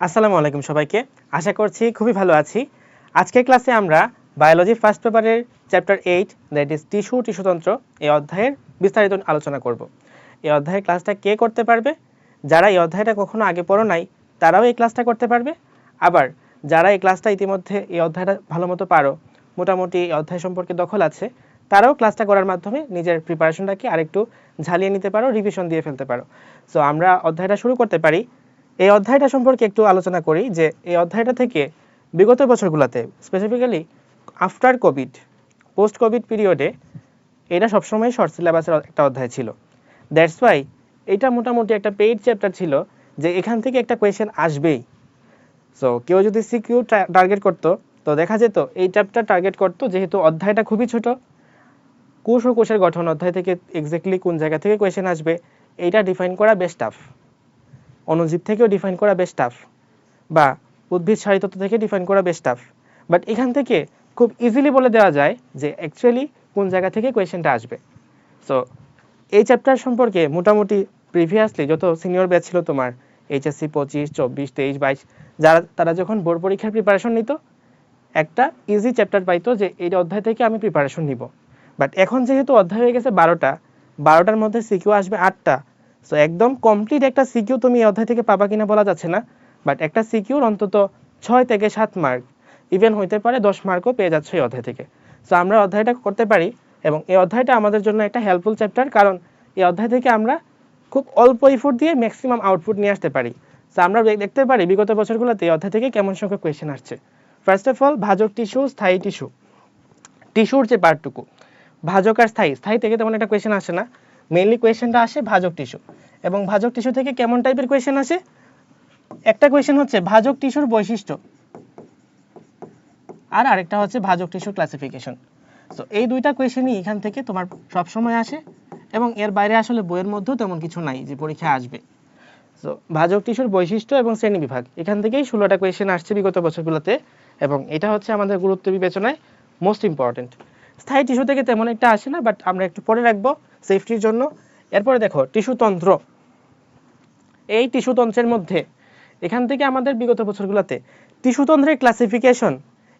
আসসালামু আলাইকুম সবাইকে। আশা করছি খুবই ভালো আছি। আজকের ক্লাসে আমরা বায়োলজি ফার্স্ট পেপারের চ্যাপ্টার 8 দ্যাট ইজ টিস্যুতন্ত্র এই অধ্যায়ের বিস্তারিত আলোচনা করব। এই অধ্যায়ের ক্লাসটা কে করতে পারবে? যারা এই অধ্যায়টা কখনো আগে পড়ো নাই তারাও এই ক্লাসটা করতে পারবে। আবার যারা এই ক্লাসটা ইতিমধ্যে এই অধ্যায়টা ভালোমতো পারো, মোটামুটি এই অধ্যায় সম্পর্কে দখল আছে, তারাও ক্লাসটা করার মাধ্যমে নিজের প্রিপারেশনটাকে আরেকটু ঝালিয়ে নিতে পারো, রিভিশন দিয়ে ফেলতে পারো। সো আমরা অধ্যায়টা শুরু করতে পারি। এই অধ্যায়টা সম্পর্কে একটু আলোচনা করি যে এই অধ্যায়টা থেকে বিগত বছরগুলোতে specifically after Covid, post Covid পিরিয়ডে এটা সবসময় শর্ট সিলেবাসের একটা অধ্যায় ছিল। দ্যাটস ওয়াই এটা মোটামুটি একটা পেইড চ্যাপ্টার ছিল যে এখান থেকে একটা কোয়েশ্চেন আসবেই। সো কেউ যদি সিকিউ টার্গেট করতো তো দেখা যেত এই চ্যাপ্টার টার্গেট করতো, যেহেতু অধ্যায়টা খুবই ছোট। কোষ ও কোষের গঠন অধ্যায় থেকে এক্স্যাক্টলি কোন জায়গা থেকে কোয়েশ্চেন আসবে এইটা ডিফাইন করা বেশ টাফ। অণুজীব থেকেও ডিফাইন করা বেশ টাফ, বা উদ্ভিদ সারিতত্ত্ব থেকে ডিফাইন করা বেশ টাফ। বাট এখান থেকে খুব ইজিলি বলে দেওয়া যায় যে অ্যাকচুয়ালি কোন জায়গা থেকে কোয়েশ্চেনটা আসবে। সো এই চ্যাপ্টার সম্পর্কে মোটামুটি প্রিভিয়াসলি যত সিনিয়র ব্যাচ ছিল তোমার এইচএসসি 25, 24, 23, 22, তারা যখন বোর্ড পরীক্ষার প্রিপারেশন নিত একটা ইজি চ্যাপ্টার পাইতো যে এই অধ্যায় থেকে আমি প্রিপারেশন নিব। বাট এখন যেহেতু অধ্যায় হয়ে গেছে 12টার মধ্যে সিকিউ আসবে 8টা। সো একদম কমপ্লিট একটা সিকিউ তুমি এই অধ্যায় থেকে পাবা কিনা বলা যাচ্ছে না, বাট একটা সিকিউর অন্তত 6 থেকে 7 মার্ক, ইভেন হইতে পারে 10 মার্কও পেয়ে যাচ্ছে এই অধ্যায় থেকে। সো আমরা অধ্যায়টা করতে পারি এবং এই অধ্যায়টা আমাদের জন্য একটা হেল্পফুল চ্যাপ্টার, কারণ এই অধ্যায় থেকে আমরা খুব অল্প ইফোর্ট দিয়ে ম্যাক্সিমাম আউটপুট নিয়ে আসতে পারি। সো আমরা দেখতে পারি বিগত বছরগুলোতে এই অধ্যায় থেকে কেমন সংখ্যক কোয়েশ্চেন আসছে। ফার্স্ট অফ অল ভাজক টিস্যু, স্থায়ী টিস্যু। টিস্যুর যে পার্টটুকু ভাজক আর স্থায়ী থেকে তেমন একটা কোয়েশ্চেন আসে না। মেইনলি কোয়েশ্চেনটা আসে ভাজক টিস্যু, এবং ভাজক টিস্যু থেকে কেমন টাইপের কোয়েশ্চেন আসে? একটা কোয়েশ্চেন হচ্ছে ভাজক টিস্যুর বৈশিষ্ট্য, আর আরেকটা হচ্ছে ভাজক টিস্যুর ক্লাসিফিকেশন। সো এই দুইটা কোয়েশ্চেনই এখান থেকে তোমার সবসময় আসে, এবং এর বাইরে আসলে বইয়ের মধ্যেও তেমন কিছু নাই যে পরীক্ষায় আসবে। সো ভাজক টিস্যুর বৈশিষ্ট্য এবং শ্রেণী বিভাগ, এখান থেকেই 16টা কোয়েশ্চেন আসছে বিগত বছরগুলোতে, এবং এটা হচ্ছে আমাদের গুরুত্ব বিবেচনায় মোস্ট ইম্পর্টেন্ট। স্থায়ী টিস্যু থেকে তেমন একটা আসে না, বাট আমরা একটু পরে রাখবো সেফটির জন্য। এরপরে দেখো টিস্যুতন্ত্র। এই টিস্যুতন্ত্রের মধ্যে এখান থেকে আমাদের বিগত বছরগুলোতে টিস্যুতন্ত্রের ক্লাসিফিকেশন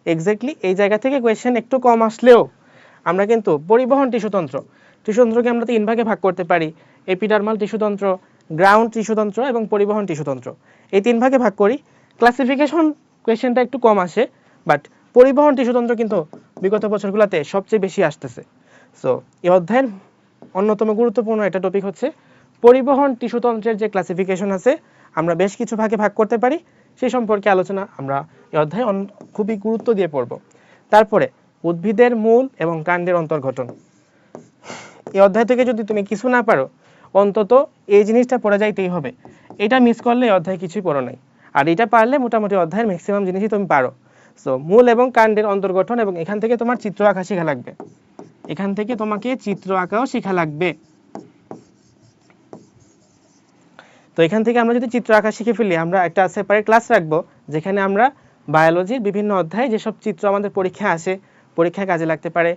এক্স্যাক্টলি এই জায়গা থেকে কোয়েশ্চেন একটু কম আসলেও আমরা কিন্তু পরিবহন টিস্যুতন্ত্রকে আমরা 3 ভাগে ভাগ করতে পারি: এপিডার্মাল টিস্যুতন্ত্র, গ্রাউন্ড টিস্যুতন্ত্র এবং পরিবহন টিস্যুতন্ত্র। এই 3 ভাগে ভাগ করি। ক্লাসিফিকেশন কোয়েশ্চেনটা একটু কম আসে, বাট পরিবহন টিস্যুতন্ত্র কিন্তু বিগত বছরগুলোতে সবচেয়ে বেশি আসতেছে। সো এই অধ্যায়ের অন্যতম গুরুত্বপূর্ণ একটা টপিক হচ্ছে পরিবহন টিস্যুতন্ত্রের যে ক্লাসিফিকেশন আছে আমরা বেশ কিছু ভাগে ভাগ করতে পারি, সেই সম্পর্কে আলোচনা আমরা এই অধ্যায়ে খুবই গুরুত্ব দিয়ে পড়ব। তারপরে উদ্ভিদের মূল এবং কাণ্ডের অন্তর্গঠন। এই অধ্যায় থেকে যদি তুমি কিছু না পারো অন্তত এই জিনিসটা পড়ে যাইতেই হবে। এটা মিস করলে এই অধ্যায় কিছুই পড়ো নাই, আর এটা পারলে মোটামুটি অধ্যায়ের ম্যাক্সিমাম জিনিসই তুমি পারো। সো মূল এবং কাণ্ডের অন্তর্গঠন, এবং এখান থেকে তোমার চিত্র আঁকা শেখা লাগবে। এখান থেকে তোমাকে চিত্র আঁকাও শেখা লাগবে। তো এখান থেকে আমরা যদি চিত্র আঁকা শিখে ফেলি, আমরা একটা সেপারেট ক্লাস রাখবো যেখানে আমরা বায়োলজির বিভিন্ন অধ্যায় যেসব চিত্র আমাদের পরীক্ষায় আসে, পরীক্ষায় কাজে লাগতে পারে,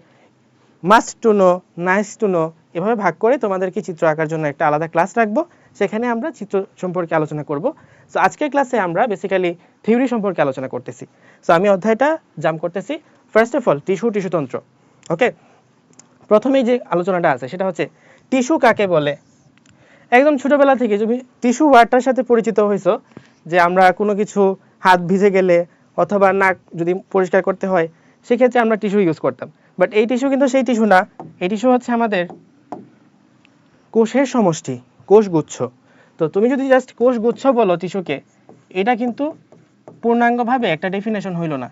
must to know, nice to know, এভাবে ভাগ করে তোমাদেরকে চিত্র আঁকার জন্য একটা আলাদা ক্লাস রাখবো, সেখানে আমরা চিত্র সম্পর্কে আলোচনা করব। সো আজকের ক্লাসে আমরা বেসিক্যালি থিওরি সম্পর্কে আলোচনা করতেছি। সো আমি অধ্যায়টা জাম্প করতেছি। ফার্স্ট অফ অল টিস্যুতন্ত্র। ওকে, প্রথমেই যে আলোচনাটা আছে সেটা হচ্ছে টিস্যু কাকে বলে। একদম ছোটবেলা থেকে তুমি টিস্যু ওয়ার্ডটার সাথে পরিচিত হয়েছো, যে আমরা কোনো কিছু হাত ভিজে গেলে অথবা নাক যদি পরিষ্কার করতে হয় সেক্ষেত্রে আমরা টিস্যু ইউজ করতাম। বাট এই টিস্যু কিন্তু সেই টিস্যু না। এই টিস্যু হচ্ছে আমাদের কোষের সমষ্টি, কোষগুচ্ছ। তো তুমি যদি জাস্ট কোষগুচ্ছ বলো টিস্যুকে, এটা কিন্তু পূর্ণাঙ্গভাবে একটা ডেফিনেশন হইল না।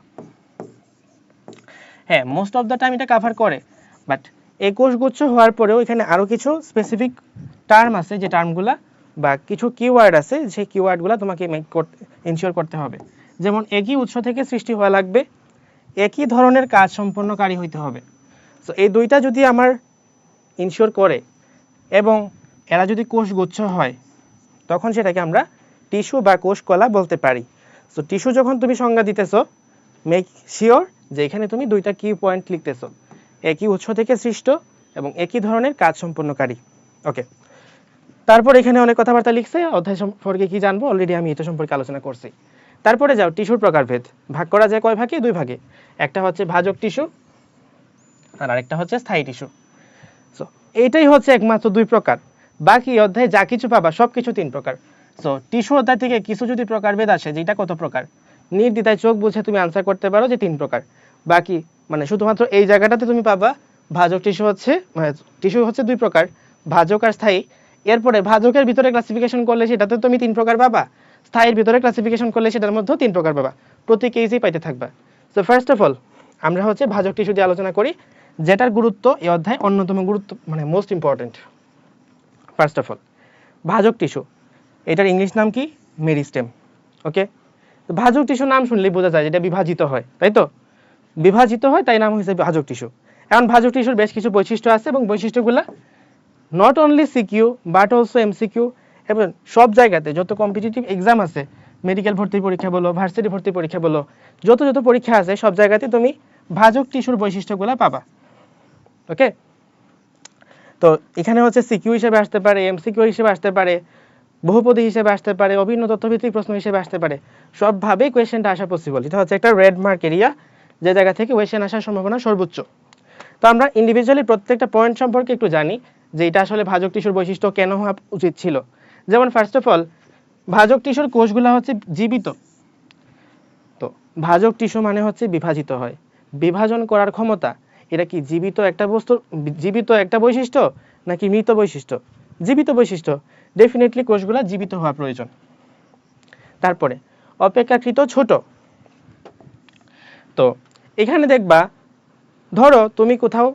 হ্যাঁ, মোস্ট অফ দ্য টাইম এটা কাভার করে, বাট এই কোষগুচ্ছ হওয়ার পরেও এখানে আরও কিছু স্পেসিফিক টার্ম আছে, যে টার্মগুলা বা কিছু কিওয়ার্ড আছে, সেই কিওয়ার্ডগুলো তোমাকে ইনশিওর করতে হবে। যেমন একই উৎস থেকে সৃষ্টি হওয়া লাগবে, একই ধরনের কাজ সম্পন্নকারী হইতে হবে। সো এই দুইটা যদি আমার ইনশিওর করে এবং এরা যদি কোষগুচ্ছ হয়, তখন সেটাকে আমরা টিস্যু বা কোষকলা বলতে পারি। সো টিস্যু যখন তুমি সংজ্ঞা দিতেছো, মেক শিওর যে এখানে তুমি দুইটা কি পয়েন্ট লিখতেছো: একই উৎস থেকে সৃষ্ট এবং একই ধরনের কাজ সম্পন্নকারী। ওকে, তারপর এখানে অনেক কথাবার্তা লিখছে, অধ্যায় সম্পর্কে কি জানবো অলরেডি আমি এটা সম্পর্কে আলোচনা করছি। তারপরে যাও টিস্যুর প্রকারভেদ, ভাগ করা যায় কয় ভাগে? 2 ভাগে। একটা হচ্ছে ভাজক টিস্যু আর আরেকটা হচ্ছে স্থায়ী টিস্যু। সো এইটাই হচ্ছে একমাত্র 2 প্রকার, বাকি অধ্যায়ে যা কিছু পাবা সব কিছু 3 প্রকার। সো টিস্যু অধ্যায় থেকে কিছু যদি প্রকারভেদ আসে যেটা কত প্রকার, নির্দ্বিধায় চোখ বুঝে তুমি আনসার করতে পারো যে 3 প্রকার। বাকি মানে শুধুমাত্র এই জায়গাটাতে তুমি পাবা ভাজক টিস্যু হচ্ছে টিস্যু হচ্ছে 2 প্রকার, ভাজক আর স্থায়ী। এরপরে ভাজকের ভিতরে ক্লাসিফিকেশন করলে সেটাতে তুমি 3 প্রকার পাবা, স্থায়ীর ভিতরে ক্লাসিফিকেশন করলে সেটার মধ্যেও 3 প্রকার পাবা, প্রতি কেসই পাইতে থাকবা। সো ফার্স্ট অফ অল আমরা হচ্ছে ভাজক টিস্যু দিয়ে আলোচনা করি, যেটার গুরুত্ব এই অধ্যায় অন্যতম গুরুত্ব মানে most important. First of all ভাজক টিস্যু, এটার ইংলিশ নাম কি? মেরিস্টেম। ওকে, তো ভাজক টিস্যু নাম শুনলেই বোঝা যায় যেটা বিভাজিত হয়, তাই তো? বিভাজিত হয় তাই নাম হয়েছে ভাজক টিস্যু। এখন ভাজক টিস্যুর বেশ কিছু বৈশিষ্ট্য আছে এবং বৈশিষ্ট্যগুলো not only CQ but also MCQ, এবং সব জায়গাতে যত কম্পিটিটিভ এক্সাম আছে, মেডিকেল ভর্তি পরীক্ষা বলো, ভার্সিটি ভর্তি পরীক্ষা বলো, যত যত পরীক্ষা আছে সব জায়গাতে তুমি ভাজক টিস্যুর বৈশিষ্ট্যগুলো পাবা। ওকে, তো এখানে হচ্ছে সিকিউ হিসেবে আসতে পারে, এমসিকিউ হিসেবে আসতে পারে, বহুপদী হিসেবে আসতে পারে, অভিন্ন তথ্যভিত্তিক প্রশ্ন হিসেবে আসতে পারে, সবভাবেই কোয়েশ্চেনটা আসা পসিবল। এটা হচ্ছে একটা রেড মার্ক এরিয়া, যে জায়গা থেকে কোয়েশ্চেন আসার সম্ভাবনা সর্বোচ্চ। তো আমরা ইন্ডিভিজুয়ালি প্রত্যেকটা পয়েন্ট সম্পর্কে একটু জানি যে এটা আসলে ভাজক টিস্যুর বৈশিষ্ট্য কেন হওয়া উচিত ছিল। যেমন ফার্স্ট অফ অল ভাজক টিস্যুর কোষগুলো হচ্ছে জীবিত। তো ভাজক টিস্যু মানে হচ্ছে বিভাজিত হয়, বিভাজন করার ক্ষমতা, এটা কি জীবিত একটা বস্তুর জীবিত একটা বৈশিষ্ট্য নাকি মৃত বৈশিষ্ট্য? জীবিত বৈশিষ্ট্য, ডেফিনেটলি কোষগুলো জীবিত হওয়া প্রয়োজন। তারপরে অপেক্ষাকৃত ছোট। তো এখানে দেখবা ধরো তুমি কোথাও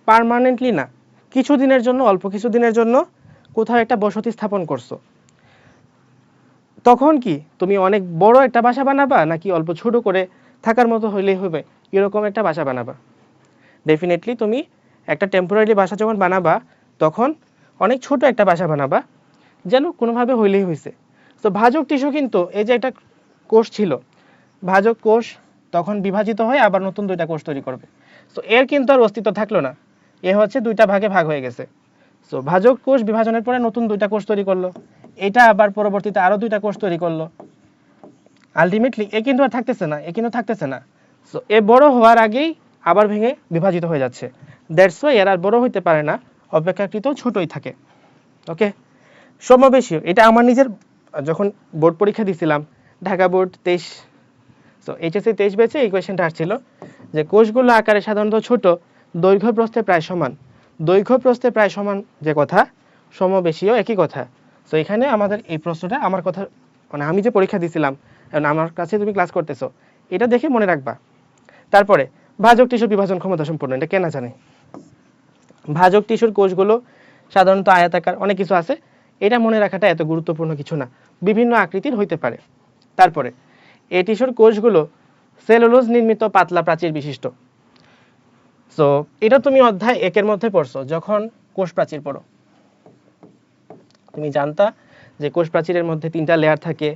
পার্মানেন্টলি না, কিছুদিনের জন্য, অল্প কিছুদিনের জন্য কোথাও একটা বসতি স্থাপন করছো, তখন কি তুমি অনেক বড় একটা বাসা বানাবা নাকি অল্প ছোট করে থাকার মতো হইলেই হবে এরকম একটা বাসা বানাবা? ডেফিনেটলি তুমি একটা টেম্পোরারি বাসা যখন বানাবা তখন অনেক ছোট একটা বাসা বানাবা, যেন কোনোভাবে হইলেই হয়েছে। তো ভাজক টিস্যু কিন্তু এই যে একটা কোষ ছিল, ভাজক কোষ তখন বিভাজিত হয়ে আবার নতুন 2টা কোষ তৈরি করবে। তো এর কিন্তু আর অস্তিত্ব থাকলো না, এ হচ্ছে 2টা ভাগে ভাগ হয়ে গেছে। সো ভাজক কোষ বিভাজনের পরে নতুন 2টা কোষ তৈরি করলো, এটা আবার পরবর্তীতে আরো 2টা কোষ তৈরি করলো, আলটিমেটলি এ কিন্তু আর থাকতেছে না, এ কিন্তু থাকতেছে না। সো এ বড় হওয়ার আগেই আবার ভেঙে বিভাজিত হয়ে যাচ্ছে, দ্যাটস ওয়াই এর আর বড় হইতে পারে না, অপেক্ষাকৃত ছোটই থাকে। ওকে, সমবেশীয়, এটা আমার নিজের যখন বোর্ড পরীক্ষা দিছিলাম ঢাকা বোর্ড 23, সো এইচএসসি 23 ব্যাচে এই কোয়েশ্চেনটা আসছিল যে কোষগুলো আকারে সাধারণত ছোট, দৈর্ঘ্য প্রস্থে প্রায় সমান। দৈর্ঘ্য প্রস্থে প্রায় সমান যে কথা, সমবেশীয় একই কথা। সো এখানে আমাদের এই প্রশ্নটা আমার কথা মানে আমি যে পরীক্ষা দিছিলাম এবং আমার কাছে তুমি ক্লাস করতেছো, এটা দেখে মনে রাখবা। তারপরে ভাজক টিস্যুর বিভাজন ক্ষমতা সম্পন্ন, এটা কেনা জানে? ভাজক টিস্যুর কোষগুলো সাধারণত আয়তাকার, অনেক কিছু আছে, এটা মনে রাখাটা এত গুরুত্বপূর্ণ কিছু না, বিভিন্ন আকৃতির হইতে পারে। তারপরে এই টিস্যুর কোষগুলো সেলুলোজ নির্মিত পাতলা প্রাচীর বিশিষ্ট। সো এটা তুমি অধ্যায় 1-এর মধ্যে পড়ছো, যখন কোষ প্রাচীর পড়ো তুমি জানতা যে কোষ প্রাচীরের মধ্যে 3টা লেয়ার থাকে,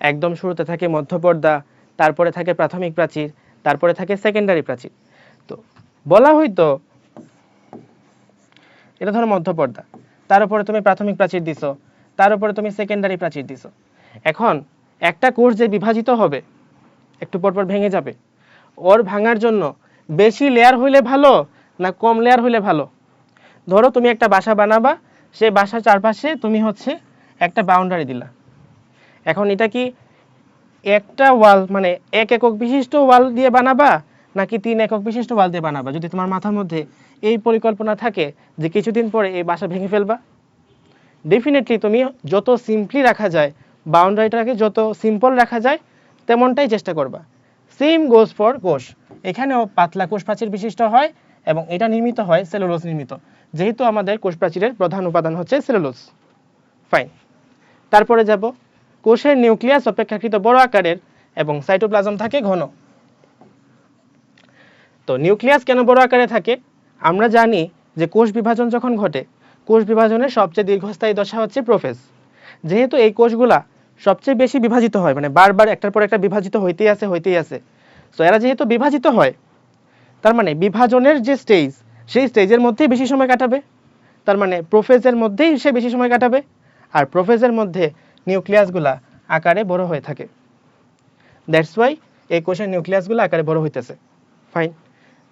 একদম শুরুতে থাকে মধ্যপর্দা, তারপরে থাকে প্রাথমিক প্রাচীর, তারপরে থাকে সেকেন্ডারি প্রাচীর। তো বলা হয়তো এটা ধরো মধ্যপর্দা, তার উপরে তুমি প্রাথমিক প্রাচীর দিছো, তার উপরে তুমি সেকেন্ডারি প্রাচীর দিছো। এখন একটা কোষ যে বিভাজিত হবে, একটু পরপর ভেঙে যাবে, ওর ভাঙার জন্য বেশি লেয়ার হইলে ভালো না কম লেয়ার হইলে ভালো? ধরো তুমি একটা বাসা বানাবা, সেই বাসার চারপাশে তুমি হচ্ছে একটা বাউন্ডারি দিলা। এখন এটা কি একটা ওয়াল মানে 1 একক বিশিষ্ট ওয়াল দিয়ে বানাবা নাকি 3 একক বিশিষ্ট ওয়াল দিয়ে বানাবা? যদি তোমার মাথার মধ্যে এই পরিকল্পনা থাকে যে কিছুদিন পরে এই বাসা ভেঙে ফেলবা, ডেফিনেটলি তুমি যত সিম্পলি রাখা যায়, বাউন্ডারিটাকে যত সিম্পল রাখা যায় তেমনটাই চেষ্টা করবা। সেম গোজ ফর কোষ, এখানেও পাতলা কোষ প্রাচীর বিশিষ্ট হয় এবং এটা নির্মিত হয় সেলুলোজ নির্মিত, যেহেতু আমাদের কোষ প্রাচীরের প্রধান উপাদান হচ্ছে সেলুলোজ। ফাইন, তারপরে যাব কোষের নিউক্লিয়াস অপেক্ষাকৃত বড় আকারের এবং সাইটোপ্লাজম থাকে ঘন। তো নিউক্লিয়াস কেন বড় আকারে থাকে? আমরা জানি যে কোষ বিভাজন যখন ঘটে, কোষ বিভাজনের সবচেয়ে দীর্ঘস্থায়ী দশা হচ্ছে প্রোফেজ। যেহেতু এই কোষগুলা সবচেয়ে বেশি বিভাজিত হয়, মানে বারবার একটার পর একটা বিভাজিত হইতেই আছে, সো এরা যেহেতু বিভাজিত হয়, তার মানে বিভাজনের যে স্টেজ, সেই স্টেজের মধ্যেই বেশি সময় কাটাবে, তার মানে প্রোফেজের মধ্যেই সে বেশি সময় কাটাবে, আর প্রোফেজের মধ্যে নিউক্লিয়াসগুলা আকারে বড় হয়ে থাকে। দ্যাটস ওয়াই এই কোষের নিউক্লিয়াসগুলো আকারে বড় হইতেছে। ফাইন।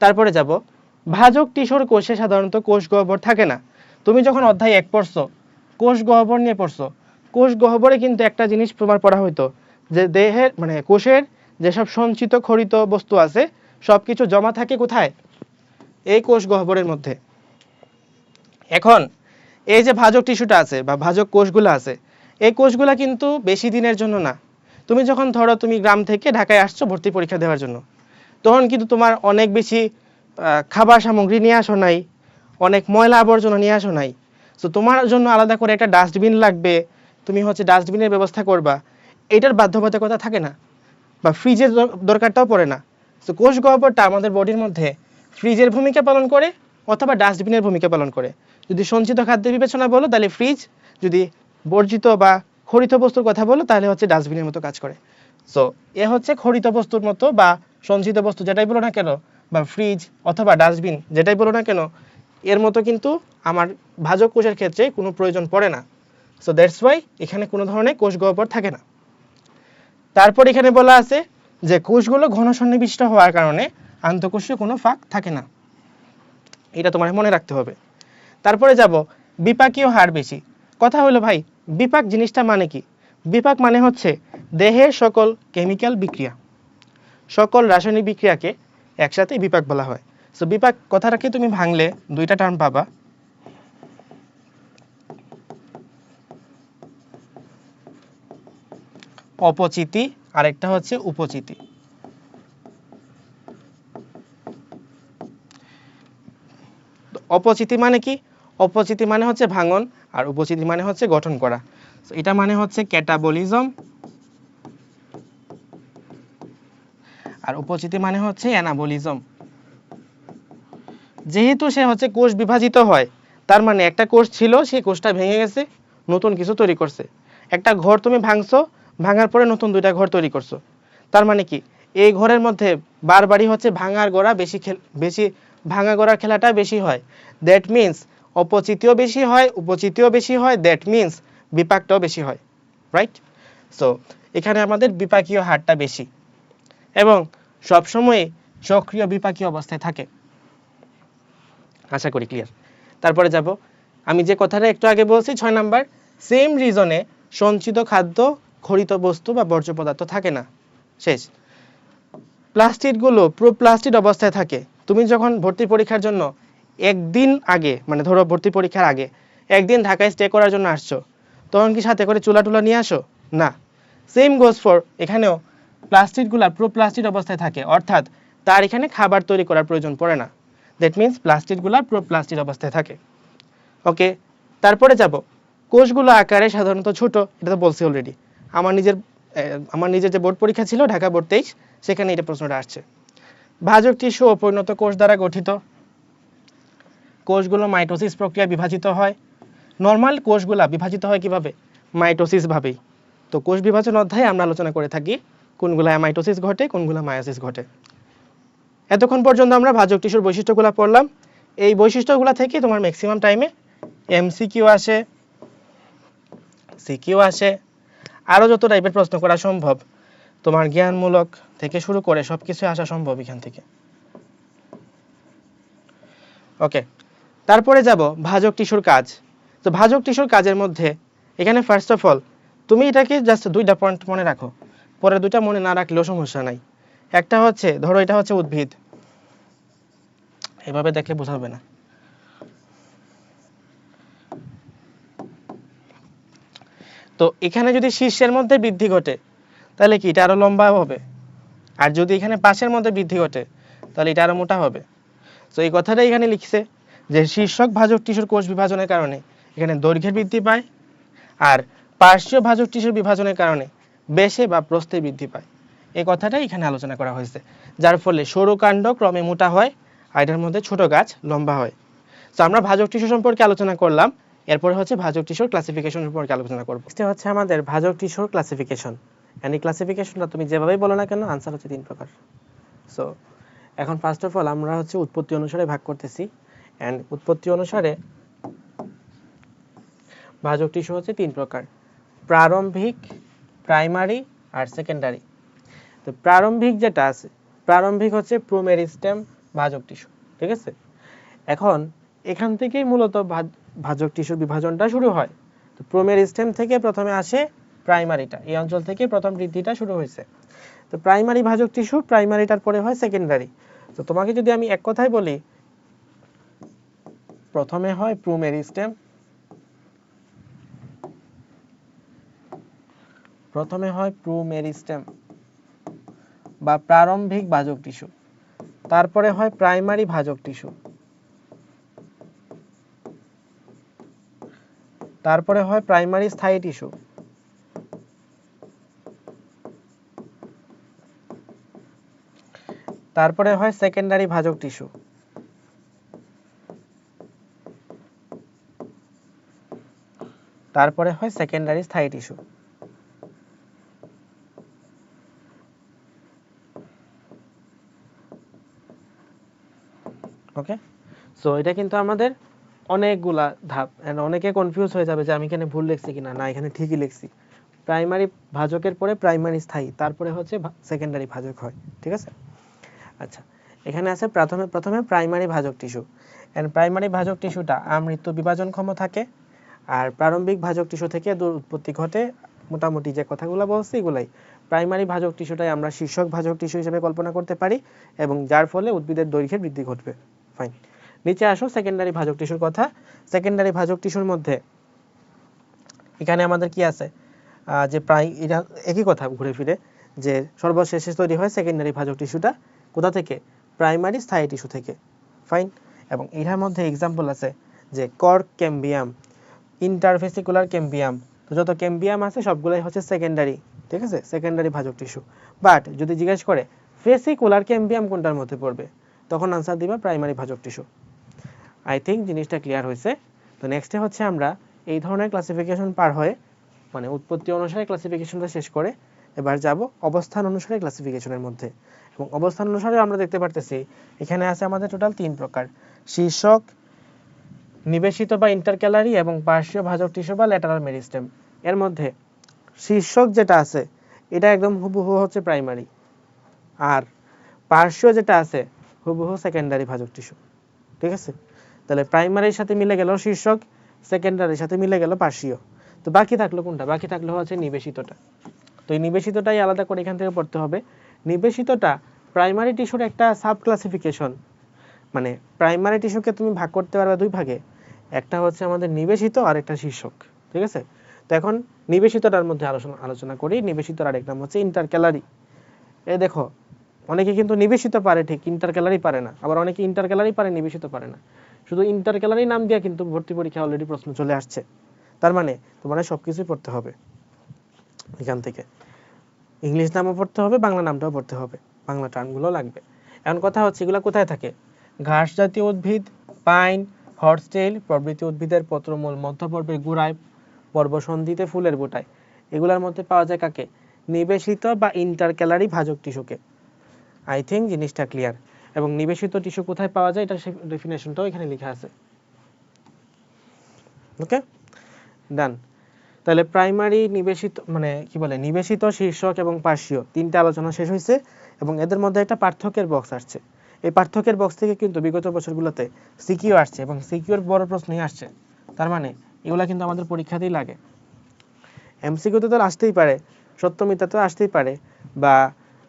তারপরে যাব, ভাজক টিস্যুর কোষে সাধারণত কোষ গহ্বর থাকে না। তুমি যখন অধ্যায় 1 পড়ছো, কোষ গহ্বর নিয়ে পড়ছো, কোষ গহ্বরে কিন্তু একটা জিনিস তোমার পড়া হইতো যে দেহের মানে কোষের যেসব সঞ্চিত খরিত বস্তু আছে সবকিছু জমা থাকে কোথায়? এই কোষ গহ্বরের মধ্যে। এখন এই যে ভাজক টিস্যুটা আছে বা ভাজক কোষগুলো আছে, এই কোষগুলো কিন্তু বেশি দিনের জন্য না। তুমি যখন ধরো তুমি গ্রাম থেকে ঢাকায় আসছো ভর্তি পরীক্ষা দেওয়ার জন্য, তখন কিন্তু তোমার অনেক বেশি খাবার সামগ্রী নিয়ে আসো নাই, অনেক ময়লা আবর্জনা নিয়ে আসো নাই। সো তোমার জন্য আলাদা করে একটা ডাস্টবিন লাগবে, তুমি হচ্ছে ডাস্টবিনের ব্যবস্থা করবা, এটার বাধ্যবাধকতা থাকে না, বা ফ্রিজের দরকারটাও পড়ে না। সো কোষ গহ্বরটা আমাদের বডির মধ্যে ফ্রিজের ভূমিকা পালন করে অথবা ডাস্টবিনের ভূমিকা পালন করে। যদি সঞ্চিত খাদ্যের বিবেচনা বলো তাহলে ফ্রিজ, যদি বর্জিত বা খরিত বস্তুর কথা বলো তাহলে হচ্ছে ডাস্টবিনের মতো কাজ করে। সো এ হচ্ছে খরিত বস্তুর মতো বা সঞ্চিত বস্তু যেটাই বলো না কেন, বা ফ্রিজ অথবা ডাস্টবিন যেটাই বলো না কেন, এর মতো কিন্তু আমার ভাজক কোষের ক্ষেত্রে কোনো প্রয়োজন পড়ে না। সো দ্যাটস ওয়াই এখানে কোনো ধরনের কোষ গহ্বর থাকে না। তারপর এখানে বলা আছে যে কোষগুলো ঘন সন্নিবিষ্ট হওয়ার কারণে আন্তঃকোষীয় কোনো ফাঁক থাকে না, এটা তোমার মনে রাখতে হবে। তারপরে যাব, বিপাকীয় হার বেশি। কথা হলো ভাই, বিপাক জিনিসটা মানে কি? বিপাক মানে হচ্ছে দেহের সকল কেমিক্যাল বিক্রিয়া, সকল রাসায়নিক বিক্রিয়াকে একসাথে বিপাক বলা হয়। সো বিপাক কথাটাকে তুমি ভাঙলে দুইটা টার্ম পাবা, অপচিতি আর একটা হচ্ছে উপচিতি। অপচিতি মানে কি? অপচিতি মানে হচ্ছে ভাঙন, আর উপচিতি মানে হচ্ছে গঠন করা। এটা মানে হচ্ছে ক্যাটাবলিজম, আর উপচিতি মানে হচ্ছে অ্যানাবলিজম। যেহেতু সে হচ্ছে কোষ বিভাজিত হয়, তার মানে একটা কোষ ছিল, সেই কোষটা ভেঙে গেছে, নতুন কিছু তৈরি করছে। একটা ঘর তুমি ভাঙছো, ভাঙার পরে নতুন দুইটা ঘর তৈরি করছো। তার মানে কি, এই ঘরের মধ্যে বারবারই হচ্ছে ভাঙার গড়া বেশি ভাঙা গড়ার খেলাটা বেশি হয়। দ্যাট মিন্স অপচিতিও বেশি হয়, উপচিতিও বেশি হয়, দ্যাট মিন্স বিপাকটাও বেশি হয়। রাইট? সো এখানে আমাদের বিপাকীয় হারটা বেশি এবং সবসময় সক্রিয় বিপাকীয় অবস্থায় থাকে। আশা করি ক্লিয়ার। তারপরে যাব, আমি যে কথাটা একটু আগে বলছি 6 নাম্বার, সেম রিজনে সঞ্চিত খাদ্য, খরিত বস্তু বা বর্জ্য পদার্থ থাকে না। শেষ। প্লাস্টিডগুলো প্রোপ্লাস্টিড অবস্থায় থাকে। তুমি যখন ভর্তি পরীক্ষার জন্য একদিন আগে, মানে ধরো ভর্তি পরীক্ষার আগে একদিন ঢাকায় স্টে করার জন্য আসছো, তখন কি সাথে করে চুলা টুলা নিয়ে আসো? না। সেম গোজ ফর এখানেও, প্লাস্টিডগুলো প্রোপ্লাস্টিড অবস্থায় থাকে, অর্থাৎ তার এখানে খাবার তৈরি করার প্রয়োজন পড়ে না। দ্যাট মিন্স প্লাস্টিডগুলো প্রোপ্লাস্টিড অবস্থায় থাকে। ওকে, তারপরে যাব, কোষগুলো আকারে সাধারণত ছোট, এটা তো বলছি অলরেডি। আমার নিজের যে বোর্ড পরীক্ষা ছিল ঢাকা বোর্ড 23, সেখানে এটা প্রশ্নটা আসছে। ভাজক টিস্যু অপরিণত কোষ দ্বারা গঠিত। কোষগুলো মাইটোসিস প্রক্রিয়ায় বিভাজিত হয়। নর্মাল কোষগুলা বিভাজিত হয় কিভাবে? মাইটোসিস ভাবেই। তো কোষ বিভাজন অধ্যায়ে আমরা আলোচনা করে থাকি কোনগুলা মাইটোসিস ঘটে, কোনগুলা মায়োসিস ঘটে। এতক্ষণ পর্যন্ত আমরা ভাজক টিস্যুর বৈশিষ্ট্যগুলো পড়লাম। এই বৈশিষ্ট্যগুলো থেকে তোমার ম্যাক্সিমাম টাইমে এমসিকিউ আসে, সিকিউ আসে, আরও যত টাইপের প্রশ্ন করা সম্ভব, তোমার জ্ঞানমূলক থেকে শুরু করে সব কিছু আসা সম্ভব এখান থেকে। ওকে, তারপরে যাব ভাজক টিস্যুর কাজ। তো ভাজক টিস্যুর কাজের মধ্যে এখানে ফার্স্ট অফ অল তুমি এটাকে জাস্ট দুইটা পয়েন্ট মনে রাখো, পরে দুইটা মনে না রাখলেও সমস্যা নাই। একটা হচ্ছে, ধরো এটা হচ্ছে উদ্ভিদ, এভাবে দেখলে বোঝা হবে না। তো এখানে যদি শীর্ষের মধ্যে বৃদ্ধি ঘটে তাহলে কি এটা আরো লম্বা হবে, আর যদি এখানে পাশের মধ্যে বৃদ্ধি ঘটে তাহলে এটা আরো মোটা হবে। তো এই কথাটাই এখানে লিখছে যে শীর্ষক ভাজক টিস্যুর কোষ বিভাজনের কারণে এখানে দৈর্ঘ্যের বৃদ্ধি পায়, আর পার্শ্বীয় ভাজক টিস্যুর বিভাজনের কারণে বেশে বা প্রস্থে বৃদ্ধি পায়। এই কথাটাই এখানে আলোচনা করা হয়েছে, যার ফলে সরু কাণ্ড ক্রমে মোটা হয় আর এটার মধ্যে ছোট গাছ লম্বা হয়। তো আমরা ভাজক টিস্যু সম্পর্কে আলোচনা করলাম, এরপরে হচ্ছে ভাজক টিস্যুর ক্লাসিফিকেশন সম্পর্কে আলোচনা করব। এটা হচ্ছে আমাদের ভাজক টিস্যুর ক্লাসিফিকেশন। এন্ড এই ক্লাসিফিকেশনটা তুমি যেভাবেই বলো না কেন, আনসার হচ্ছে 3 প্রকার। সো এখন ফার্স্ট অফ অল আমরা হচ্ছে উৎপত্তি অনুসারে ভাগ করতেছি। এন্ড উৎপত্তি অনুসারে ভাজক টিস্যু হচ্ছে 3 প্রকার: প্রারম্ভিক, প্রাইমারি আর সেকেন্ডারি। তো তো প্রারম্ভিক যেটা আছে, প্রারম্ভিক হচ্ছে প্রোমেরিস্টেম ভাজক টিস্যু, ঠিক আছে। এখন এখান থেকেই মূলত ভাজক টিস্যুর বিভাজনটা শুরু হয়। তো প্রোমেরিস্টেম থেকে প্রথমে আসে প্রাইমারিটা, এই অঞ্চল থেকে প্রথম বৃদ্ধিটা শুরু হয়েছে। তো প্রাইমারি ভাজক টিস্যু, প্রাইমারিটার পরে হয় সেকেন্ডারি। তো তোমাকে যদি আমি এক কথায় বলি, প্রথমে হয় প্রোমেরিস্টেম, বা প্রারম্ভিক ভাজক টিস্যু, তারপরে হয় প্রাইমারি ভাজক টিস্যু, তারপরে হয় প্রাইমারি স্থায়ী টিস্যু, তারপরে হয় সেকেন্ডারি ভাজক টিস্যু, তারপরে হয় সেকেন্ডারি স্থায়ী টিস্যু। ওকে, সো এটা কিন্তু আমাদের অনেকগুলা ধাপ, এন্ড অনেকে কনফিউজ হয়ে যাবে যে আমি এখানে ভুল লিখছি কিনা। না, এখানে ঠিকই লিখছি। প্রাইমারি ভাজকের পরে প্রাইমারি স্থায়ী, তারপরে হচ্ছে সেকেন্ডারি ভাজক হয়, ঠিক আছে। আচ্ছা, এখানে আছে প্রথমে প্রাইমারি ভাজক টিস্যু। এন্ড প্রাইমারি ভাজক টিস্যুটা আমৃত্যু বিভাজনক্ষম থাকে, আর প্রারম্ভিক ভাজক টিস্যু থেকে এদের উৎপত্তি ঘটে। মোটামুটি যে কথাগুলো বলছি এগুলাই। প্রাইমারি ভাজক টিস্যুটাই আমরা শীর্ষক ভাজক টিস্যু হিসেবে কল্পনা করতে পারি, এবং যার ফলে উদ্ভিদের দৈর্ঘ্যের বৃদ্ধি ঘটবে। ফাইন, নিচে আসো সেকেন্ডারি ভাজক টিস্যুর কথা। সেকেন্ডারি ভাজক টিস্যুর মধ্যে এখানে আমাদের কি আছে, যে প্রায় এটা একই কথা ঘুরে ফিরে, যে সর্বশেষে তৈরি হয় সেকেন্ডারি ভাজক টিস্যুটা কোথা থেকে, প্রাইমারি স্থায়ী টিস্যু থেকে। ফাইন, এবং এটার মধ্যে এক্সাম্পল আছে যে কর্ক ক্যাম্বিয়াম, ইন্টারভেসিকুলার ক্যাম্বিয়াম। তো যত ক্যাম্বিয়াম আছে সবগুলাই হচ্ছে সেকেন্ডারি, ঠিক আছে, সেকেন্ডারি ভাজক টিস্যু। বাট যদি জিজ্ঞেস করে ফেসিকুলার ক্যাম্বিয়াম কোনটার মধ্যে পড়বে, তখন আনসার দিবা প্রাইমারি ভাজক টিস্যু। আই থিঙ্ক জিনিসটা ক্লিয়ার হয়েছে। তো নেক্সটে হচ্ছে আমরা এই ধরনের ক্লাসিফিকেশন পার হয়ে, মানে উৎপত্তি অনুসারে ক্লাসিফিকেশনটা শেষ করে এবার যাব অবস্থান অনুসারে ক্লাসিফিকেশনের মধ্যে। এবং অবস্থান অনুসারে আমরা দেখতে পারতেছি এখানে আছে আমাদের টোটাল 3 প্রকার: শীর্ষক, নিবেশিত বা ইন্টারক্যালারি, এবং পার্শ্বীয় ভাজক টিস্যু বা ল্যাটারাল মেরিস্টেম। এর মধ্যে শীর্ষক যেটা আছে এটা একদম হুবহু হচ্ছে প্রাইমারি, আর পার্শ্বীয় যেটা আছে হুবহু সেকেন্ডারি ভাজক টিস্যু, ঠিক আছে। তাহলে প্রাইমারির সাথে মিলে গেল শীর্ষক, সেকেন্ডারির সাথে মিলে গেল পার্শ্বীয়। তো বাকি থাকলো কোনটা? বাকি থাকলো হচ্ছে নিবেশিতটা। তো এই নিবেশিতটাই আলাদা করে এখান থেকে পড়তে হবে। নিবেশিতটা প্রাইমারি টিস্যুর একটা সাব ক্লাসিফিকেশন, মানে প্রাইমারি টিস্যুকে তুমি ভাগ করতে পারবে 2 ভাগে, একটা হচ্ছে আমাদের নিবেশিত আর একটা শীর্ষক, ঠিক আছে। তো এখন নিবেশিতটার মধ্যে আলোচনা করি। নিবেশিতর আরেক নাম হচ্ছে ইন্টারক্যালারি। এই দেখো, অনেকে কিন্তু নিবেশিত পারে ঠিক, ইন্টারক্যালারি পারে না। আবার অনেকে ইন্টারক্যালারি পারে, নিবেশিত পারে না। শুধু ইন্টারক্যালারি নাম দিয়ে কিন্তু ভর্তি পরীক্ষা অলরেডি প্রশ্ন চলে আসছে। তার মানে তোমার সবকিছুই পড়তে হবে এখান থেকে। ইংলিশ নামও পড়তে হবে, বাংলা নামটাও পড়তে হবে, বাংলা টার্মগুলো লাগবে। এখন কথা হচ্ছে এগুলো কোথায় থাকে? ঘাস জাতীয় উদ্ভিদ, পাইন, হর্সটেইল প্রভৃতি উদ্ভিদের পত্রমূল মধ্যপর্বের গোড়ায়, পর্বসন্ধিতে ফুলের বোটায়, এগুলোর মধ্যে পাওয়া যায় কাকে? নিবেশিত বা ইন্টারক্যালারি ভাজক টিস্যুকে। আই থিঙ্ক জিনিসটা ক্লিয়ার। এবং নিবেশিত টিস্যু কোথায় পাওয়া যায়, এটা ডেফিনেশনটাও এখানে লেখা আছে। ওকে, ডান। তাহলে প্রাইমারি, নিবেশিত, মানে কি বলে, নিবেশিত, শীর্ষক এবং পার্শ্বীয়, 3টা আলোচনা শেষ হয়েছে। এবং এদের মধ্যে একটা পার্থক্যের বক্স আসছে। এই পার্থক্যের বক্স থেকে কিন্তু বিগত বছরগুলোতে সিকিউ আসছে, এবং সিকিউর বড় প্রশ্নই আসছে। তার মানে এগুলা কিন্তু আমাদের পরীক্ষাতেই লাগে। এমসিকিউতে তো আসতেই পারে, সত্য মিথ্যা তো আসতেই পারে, বা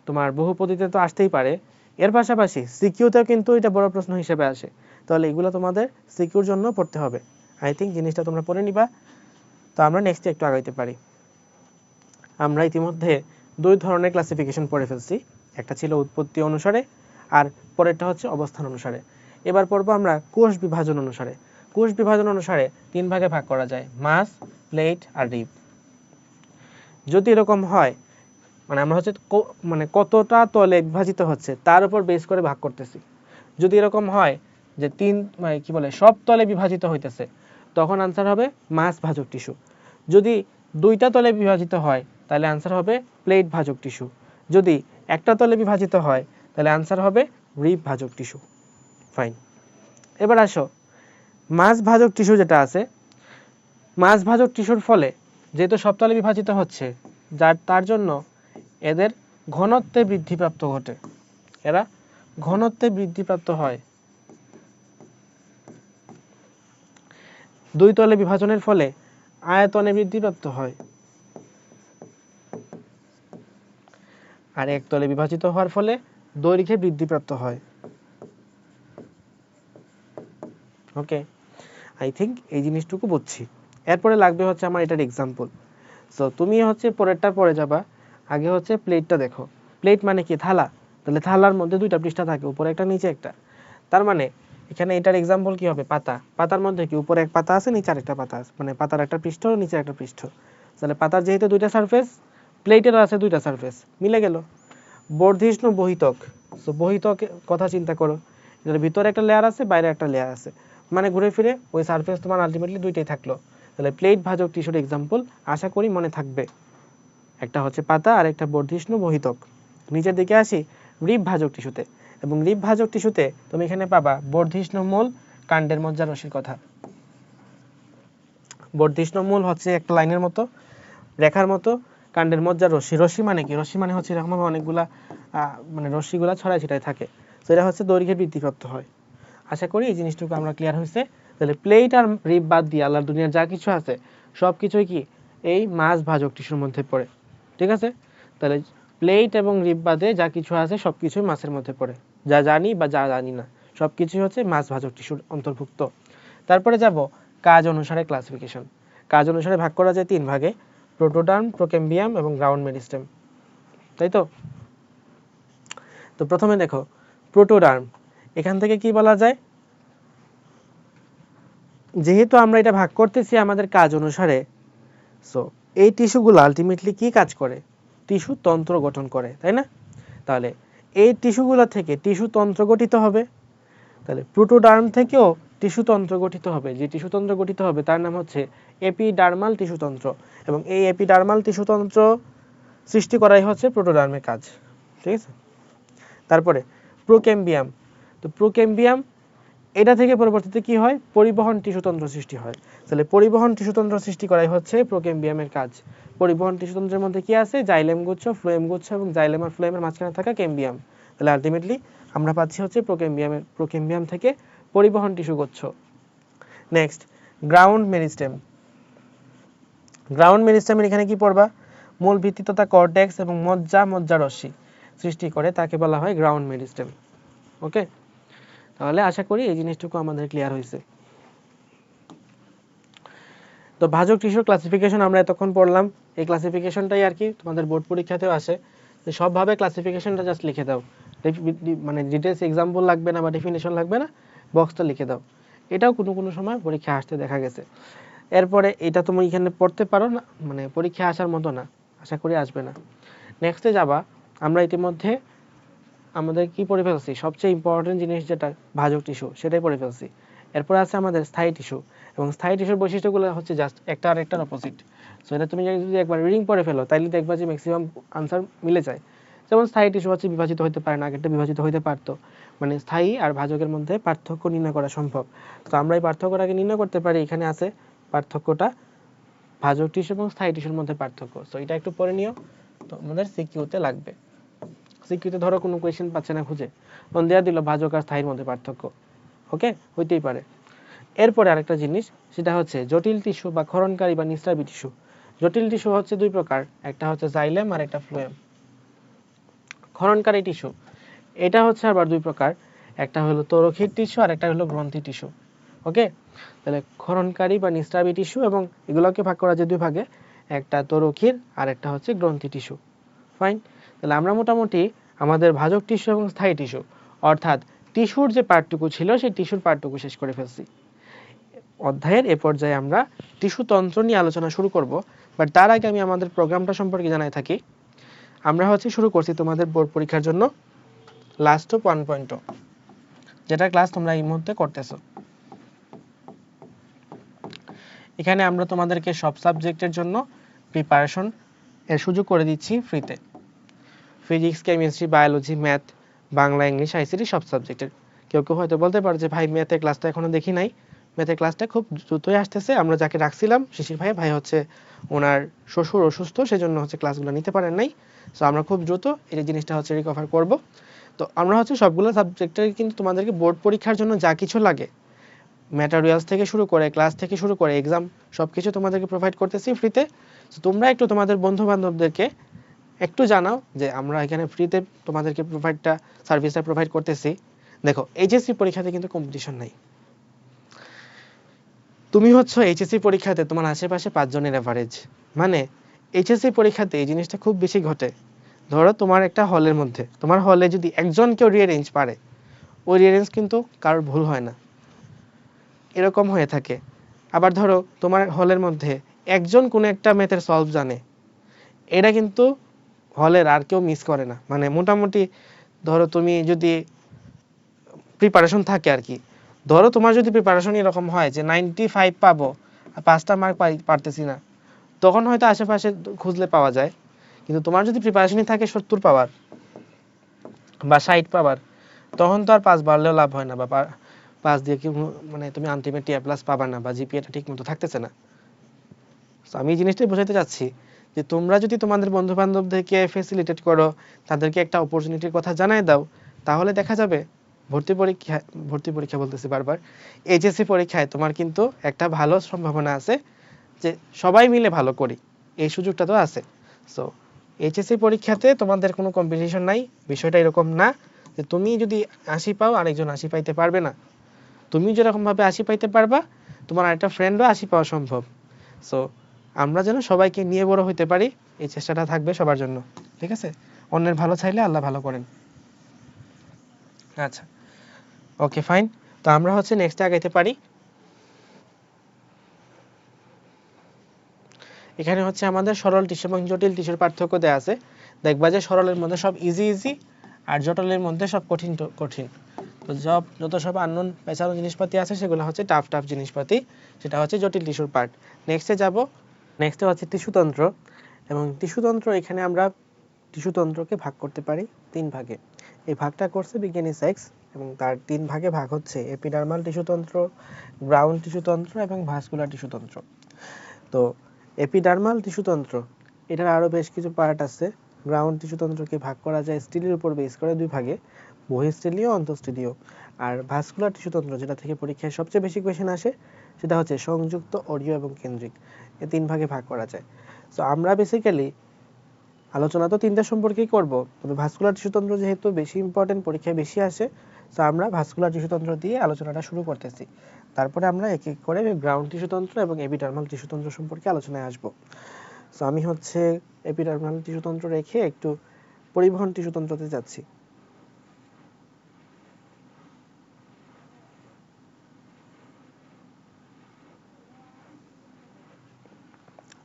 তোমার বহুপদীতে তো আসতেই পারে। এর পাশাপাশি সিকিউতেও কিন্তু এটা বড় প্রশ্ন হিসেবে আসে। তাহলে এগুলো তোমাদের সিকিউর জন্য পড়তে হবে। আই থিঙ্ক জিনিসটা তোমরা পড়ে নিবা। তো আমরা নেক্সটে একটু আগাইতে পারি। আমরা ইতিমধ্যে 2 ধরনের ক্লাসিফিকেশন পড়ে ফেলছি। একটা ছিল উৎপত্তি অনুসারে, আর পরেরটা হচ্ছে অবস্থান অনুসারে। এবার পড়বো আমরা কোষ বিভাজন অনুসারে। কোষ বিভাজন অনুসারে 3 ভাগে ভাগ করা যায়: মাস, প্লেট আর রিব। যদি এরকম হয়, মানে আমরা হচ্ছে মানে কতটা তলে বিভাজিত হচ্ছে তার উপর বেস করে ভাগ করতেছি। যদি এরকম হয় যে 3, মানে কি বলে, সব তলে বিভাজিত হইতেছে, তখন আনসার হবে মাস ভাজক টিস্যু। যদি 2টা তলে বিভাজিত হয় তাহলে আনসার হবে প্লেট ভাজক টিস্যু। যদি একটা তলে বিভাজিত হয় তাহলে আনসার হবে রিব ভাজক টিস্যু। ফাইন, এবার আসো মাস ভাজক টিস্যু যেটা আছে, মাস ভাজক টিস্যুর ফলে যেহেতু সব তলে বিভাজিত হচ্ছে, তার জন্য এদের ঘনত্বে বৃদ্ধিপ্রাপ্ত ঘটে, এরা ঘনত্বে বৃদ্ধিপ্রাপ্ত হয়। দুই তলে বিভাজনের ফলে আয়তনে বৃদ্ধিপ্রাপ্ত হয়, আর এক তলে বিভাজিত হওয়ার ফলে দৈর্ঘ্যে বৃদ্ধিপ্রাপ্ত হয়। ওকে, আই থিঙ্ক এই জিনিসটুকু বুঝছি। এরপরে লাগবে হচ্ছে আমার এটার এক্সাম্পল। সো তুমি হচ্ছে পরেরটা পড়ে যাবা, আগে হচ্ছে প্লেটটা দেখো। প্লেট মানে কি? থালা। তাহলে থালার মধ্যে দুইটা পৃষ্ঠা থাকে, উপরে একটা নিচে একটা। তার মানে এখানে এটার এক্সাম্পল কি হবে? পাতা। পাতার মধ্যে কি উপরে এক পাতা আছে, নিচে আরেকটা পাতা আছে, মানে পাতার একটা পৃষ্ঠ, নিচে একটা পৃষ্ঠ। তাহলে পাতার যেহেতু দুইটা সারফেস, প্লেটেরও আছে দুইটা সারফেস, মিলে গেল। বর্ধিষ্ণু বহিতক। সো বহিতক কথা চিন্তা করো, এটার ভিতরে একটা লেয়ার আছে, বাইরে একটা লেয়ার আছে, মানে ঘুরে ফিরে ওই সারফেস তোমার আলটিমেটলি দুইটাই থাকলো। তাহলে প্লেট ভাজক টিস্যুর এক্সাম্পল আশা করি মনে থাকবে, একটা হচ্ছে পাতা আর একটা বর্ধিষ্ণু বহিতক। নিচের দিকে আসি রিব ভাজক টিস্যুতে, এবং রিব ভাজক টিস্যুতে তুমি এখানে পাবা বর্ধিষ্ণু মূল, কাণ্ডের মজ্জা রশ্মির কথা। বর্ধিষ্ণু মূল হচ্ছে একটা লাইনের মতো, রেখার মতো, কাণ্ডের মজ্জা রশ্মি। রশ্মি মানে কি? রশ্মি মানে হচ্ছে এরকমভাবে অনেকগুলা মানে রশ্মিগুলা ছড়ায় ছিটায় থাকে, তো এটা হচ্ছে দৈর্ঘ্যে বৃদ্ধিপ্রাপ্ত হয়। আশা করি এই জিনিসটুকু আমরা ক্লিয়ার হয়েছে। তাহলে প্লেট আর রিব বাদ দিয়ে আল্লাহর দুনিয়ার যা কিছু আছে সব কিছুই কি এই মাছ ভাজক টিস্যুর মধ্যে পড়ে, ঠিক আছে? তাহলে প্লেট এবং রিব বাদে যা কিছু আছে সব কিছুই মাছের মধ্যে পড়ে, যা জানি বা যা জানি না সব কিছুই হচ্ছে মাছ ভাজক টিস্যুর অন্তর্ভুক্ত। তারপরে যাব কাজ অনুসারে ক্লাসিফিকেশন। কাজ অনুসারে ভাগ করা যায় তিন ভাগে: প্রোটোডার্ম, প্রোকেম্বিয়াম এবং গ্রাউন্ড মেরিস্টেম, তাই তো? তো প্রথমে দেখো প্রোটোডার্ম। এখান থেকে কি বলা যায়? যেহেতু আমরা এটা ভাগ করতেছি আমাদের কাজ অনুসারে, সো এই টিস্যুগুলো আলটিমেটলি কি কাজ করে? টিস্যু তন্ত্র গঠন করে, তাই না? তাহলে এই টিস্যুগুলো থেকে টিস্যু তন্ত্র গঠিত হবে। তাহলে প্রোটোডার্ম থেকেও টিস্যু তন্ত্র গঠিত হবে। যে টিস্যু তন্ত্র গঠিত হবে তার নাম হচ্ছে এপিডার্মাল টিস্যুতন্ত্র, এবং এই এপিডার্মাল টিস্যুতন্ত্র সৃষ্টি করাই হচ্ছে প্রোটোডার্মের কাজ, ঠিক আছে? তারপরে প্রোকেম্বিয়াম। তো প্রোকেম্বিয়াম, এটা থেকে পরবর্তীতে কি হয়? পরিবহন টিস্যুতন্ত্র সৃষ্টি হয়। তাহলে পরিবহন টিস্যুতন্ত্র সৃষ্টি করাই হচ্ছে প্রোকেম্বিয়ামের কাজ। পরিবহন টিস্যুতন্ত্রের মধ্যে কি আছে? জাইলেম গুচ্ছ, ফ্লোয়েম গুচ্ছ এবং জাইলেম আর ফ্লোয়েমের মাঝখানে থাকা ক্যাম্বিয়াম। তাহলে আলটিমেটলি আমরা পাচ্ছি হচ্ছে প্রোকেম্বিয়াম থেকে পরিবহন টিস্যু গুচ্ছ। Next ground meristem. গ্রাউন্ড মেরিস্টেমের এখানে কি পড়বা? মূল ভিত্তি তথা কর্টেক্স এবং মজ্জা রশ্মি সৃষ্টি করে, তাকে বলা হয় গ্রাউন্ড মেরিস্টেম। ওকে, তাহলে আশা করি এই জিনিসটুকু আমাদের ক্লিয়ার হয়েছে। তো ভাজক টিস্যুর ক্লাসিফিকেশন আমরা এতক্ষণ পড়লাম। এই ক্লাসিফিকেশনটাই আর কি তোমাদের বোর্ড পরীক্ষাতেও আসে, তো সবভাবে ক্লাসিফিকেশনটা জাস্ট লিখে দাও, মানে ডিটেলস এক্সাম্পল লাগবে না বা ডেফিনেশন লাগবে না, বক্সটা লিখে দাও। এটাও কোনো কোনো সময় পরীক্ষা আসতে দেখা গেছে। এরপরে এটা তুমি এখানে পড়তে পারো না, মানে পরীক্ষা আসার মতো না, আশা করি আসবে না। নেক্সটে যাবা, আমরা ইতিমধ্যে আমাদের কি পড়ে ফেলছি? সবচেয়ে ইম্পর্টেন্ট জিনিস যেটা ভাজক টিস্যু, সেটাই পড়ে ফেলছি। এরপর আছে আমাদের স্থায়ী টিস্যু, এবং স্থায়ী টিস্যুর বৈশিষ্ট্যগুলো হচ্ছে জাস্ট একটা আর একটার অপোজিট। সো এটা তুমি যদি একবার রিডিং পড়ে ফেলো তাইলে দেখবা যে ম্যাক্সিমাম আনসার মিলে যায়। যেমন স্থায়ী টিস্যু হচ্ছে বিভাজিত হতে পারে না, আগেরটা বিভাজিত হতে পারতো, মানে স্থায়ী আর ভাজকের মধ্যে পার্থক্য নির্ণয় করা সম্ভব। তো আমরা এই পার্থক্যটাকে নির্ণয় করতে পারি, এখানে আছে পার্থক্যটা, ভাজক টিস্যু এবং স্থায়ী টিস্যুর মধ্যে পার্থক্য। সো এটা একটু পড়ে নিও, তো আমাদের সিকিউতে লাগবে। সিকিউতে ধরো কোনো কোয়েশ্চেন পাচ্ছে না খুঁজে, তখন দেয়া দিল ভাজক আর স্থায়ীর মধ্যে পার্থক্য, ওকে, হইতেই পারে। এরপরে আরেকটা জিনিস, সেটা হচ্ছে জটিল টিস্যু বা ক্ষরণকারী বা নিঃস্রাবী টিস্যু। জটিল টিস্যু হচ্ছে দুই প্রকার, একটা হচ্ছে জাইলেম আর একটা ফ্লোয়েম। ক্ষরণকারী টিস্যু, এটা হচ্ছে আবার দুই প্রকার, একটা হলো তরক্ষীর টিস্যু আর একটা হলো গ্রন্থি টিস্যু। ওকে, তাহলে ক্ষরণকারী বা নিঃস্রাবী টিস্যু, এবং এগুলোকে ভাগ করা যায় দুই ভাগে, একটা তরক্ষীর আর একটা হচ্ছে গ্রন্থি টিস্যু। ফাইন, তাহলে আমরা মোটামুটি আমাদের ভাজক টিস্যু এবং স্থায়ী টিস্যু, অর্থাৎ টিস্যুর যে পার্টটুকু ছিল সেই টিস্যুর পার্টটুকু শেষ করে ফেলছি। অধ্যায়ের এ পর্যায়ে আমরা টিস্যু তন্ত্র নিয়ে আলোচনা শুরু করব, বাট তার আগে আমি আমাদের প্রোগ্রামটা সম্পর্কে জানাই থাকি। আমরা হচ্ছে শুরু করছি তোমাদের বোর্ড পরীক্ষার জন্য লাস্ট 1.0, যেটা ক্লাস তোমরা এই মুহূর্তে করতেছো। এখানে আমরা তোমাদেরকে সব সাবজেক্টের জন্য প্রিপারেশন এর সুযোগ করে দিচ্ছি ফ্রিতে। Physics, chemistry, biology, math, Bangla, English, ICT সব সাবজেক্টের। কেউ কেউ হয়তো বলতে পারো যে ভাই ম্যাথের ক্লাসটা এখনো দেখি নাই, ম্যাথের ক্লাসটা খুব দ্রুতই আসতেছে। আমরা যাকে রাখছিলাম শিশির ভাই, ভাই হচ্ছে ওনার শ্বশুর অসুস্থ, সেজন্য হচ্ছে ক্লাসগুলো নিতে পারেন নাই। সো আমরা খুব দ্রুত এই জিনিসটা হচ্ছে রিকভার করব। তো আমরা হচ্ছে সবগুলো সাবজেক্টের কিন্তু তোমাদেরকে বোর্ড পরীক্ষার জন্য যা কিছু লাগে, ম্যাটেরিয়ালস থেকে শুরু করে ক্লাস থেকে শুরু করে এক্সাম, সব কিছু তোমাদেরকে প্রোভাইড করতেছি ফ্রিতে। তো তোমরা একটু তোমাদের বন্ধু বান্ধবদেরকে একটু জানাও যে আমরা এখানে ফ্রিতে তোমাদেরকে সার্ভিসটা প্রোভাইড করতেছি। দেখো এইচএসসি পরীক্ষাতে কিন্তু কম্পিটিশন নাই। তুমি হচ্ছে এইচএসসি পরীক্ষাতে তোমার আশেপাশে 5 জনের অ্যাভারেজ, মানে এইচএসসি পরীক্ষাতে এই জিনিসটা খুব বেশি ঘটে। ধরো তোমার একটা হলের মধ্যে, তোমার হলে যদি একজন কেউ রিঅ্যারেঞ্জ পারে, ওই রিঅ্যারেঞ্জ কিন্তু কারোর ভুল হয় না, এরকম হয়ে থাকে। আবার ধরো তোমার হলের মধ্যে একজন কোনো একটা ম্যাথের সলভ জানে, এটা কিন্তু হলের আর কেউ মিস করে না। মানে মোটামুটি ধরো তুমি যদি প্রিপারেশন থাকে আর কি, ধরো তোমার যদি প্রিপারেশন এরকম হয় যে 95 পাবো আর 5টা মার্ক পারতেছি না, তখন হয়তো আশেপাশে খুঁজলে পাওয়া যায়। কিন্তু তোমার যদি প্রিপারেশনই থাকে 70 পাওয়ার বা 60 পাওয়ার, তখন তো আর 5 বাড়লেও লাভ হয় না, বা 5 দিয়ে কি মানে তুমি আলটিমেটলি এ প্লাস পাবা না, বা জিপিএটা ঠিক মতো থাকতেছে না। তো আমি এই জিনিসটাই বোঝাতে চাচ্ছি যে তোমরা যদি তোমাদের বন্ধু বান্ধবদেরকে ফেসিলিটেট করো, তাদেরকে একটা অপরচুনিটির কথা জানাই দাও, তাহলে দেখা যাবে ভর্তি পরীক্ষা বলতেছি বারবার, এইচএসসি পরীক্ষায় তোমার কিন্তু একটা ভালো সম্ভাবনা আছে যে সবাই মিলে ভালো করি, এই সুযোগটা তো আছে। সো এইচএসসি পরীক্ষাতে তোমাদের কোনো কম্পিটিশন নাই, বিষয়টা এরকম না যে তুমি যদি 80 পাও আরেকজন 80 পাইতে পারবে না। তুমি যেরকমভাবে 80 পাইতে পারবা, তোমার আরেকটা ফ্রেন্ডও 80 পাওয়া সম্ভব। সো আমরা যেন সবাইকে নিয়ে বড় হইতে পারি, এই চেষ্টাটা থাকবে সবার জন্য, ঠিক আছে? অন্যের ভালো চাইলে আল্লাহ ভালো করেন। আচ্ছা, ওকে ফাইন। তো আমরা হচ্ছে নেক্সটে আগাইতে পারি। এখানে হচ্ছে আমাদের সরল টিস্যু এবং জটিল টিস্যুর পার্থক্য দেওয়া আছে। দেখবা যে সরলের মধ্যে সব ইজি ইজি, আর জটিলের মধ্যে সব কঠিন কঠিন। তো যত সব আননোন পেঁচানো জিনিসপাতি আছে সেগুলো হচ্ছে টাফ টাফ জিনিসপাতি, সেটা হচ্ছে জটিল টিস্যুর পার্ট। নেক্সটে যাব। নেক্সটে হচ্ছে টিস্যুতন্ত্র। এবং টিস্যুতন্ত্র, এখানে আমরা টিস্যুতন্ত্রকে ভাগ করতে পারি 3 ভাগে। এই ভাগটা করছে বিজ্ঞানী সাইক্স, এবং তার 3 ভাগে ভাগ হচ্ছে এপিডার্মাল টিস্যুতন্ত্র, গ্রাউন্ড টিস্যুতন্ত্র এবং ভাস্কুলার টিস্যুতন্ত্র। তো এপিডার্মাল টিস্যুতন্ত্র, এটার আরও বেশ কিছু পার্ট আছে। গ্রাউন্ড টিস্যুতন্ত্রকে ভাগ করা যায় স্টিলের উপর বেস করে 2 ভাগে, বহিঃস্থলীয়, অন্তঃস্থলীয়। আর ভাস্কুলার টিস্যুতন্ত্র, যেটা থেকে পরীক্ষায় সবচেয়ে বেশি কোয়েশ্চেন আসে, সেটা হচ্ছে সংযুক্ত, অরীয় এবং কেন্দ্রিক। এই 3 ভাগে ভাগ করা যায়। সো আমরা বেসিক্যালি আলোচনা তো 3টা সম্পর্কেই করব, তবে ভাস্কুলার টিস্যুতন্ত্র যেহেতু বেশি ইম্পর্টেন্ট, পরীক্ষায় বেশি আসে, সো আমরা ভাস্কুলার টিস্যুতন্ত্র দিয়ে আলোচনাটা শুরু করতেছি। তারপরে আমরা এক এক করে গ্রাউন্ড টিস্যুতন্ত্র এবং এপিডার্মাল টিস্যুতন্ত্র সম্পর্কে আলোচনায় আসব। সো আমি হচ্ছে এপিডার্মাল টিস্যুতন্ত্র রেখে একটু পরিবহন টিস্যুতন্ত্রতে যাচ্ছি।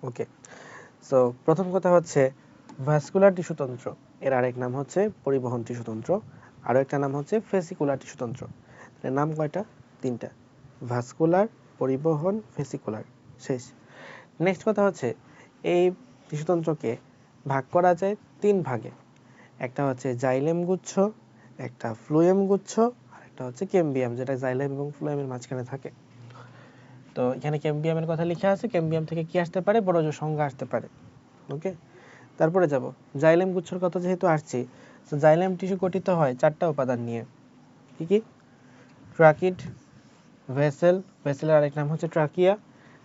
ওকে, সো প্রথম কথা হচ্ছে ভাস্কুলার টিস্যুতন্ত্র, এর আরেক নাম হচ্ছে পরিবহন টিস্যুতন্ত্র, আরও একটা নাম হচ্ছে ফেসিকুলার টিস্যুতন্ত্র। এর নাম কয়টা? 3টা, ভাস্কুলার, পরিবহন, ফেসিকুলার, শেষ। নেক্সট কথা হচ্ছে এই টিস্যুতন্ত্রকে ভাগ করা যায় 3 ভাগে। একটা হচ্ছে জাইলেম গুচ্ছ, একটা ফ্লুয়েম গুচ্ছ, আর একটা হচ্ছে কেম্বিয়াম, যেটা জাইলেম এবং ফ্লুয়েমের মাঝখানে থাকে। তো এখানে ক্যাম্বিয়ামের কথা লেখা আছে, ক্যাম্বিয়াম থেকে কি আসতে পারে? বড় জোর সংজ্ঞা আসতে পারে। ওকে, তারপরে যাব জাইলেম গুচ্ছর কথা যেহেতু আসছি, তো জাইলেম টিস্যু গঠিত হয় 4টা উপাদান নিয়ে। কি কি? ট্রাকিড, ভেসেল, ভেসেলের আরেক নাম হচ্ছে ট্রাকিয়া,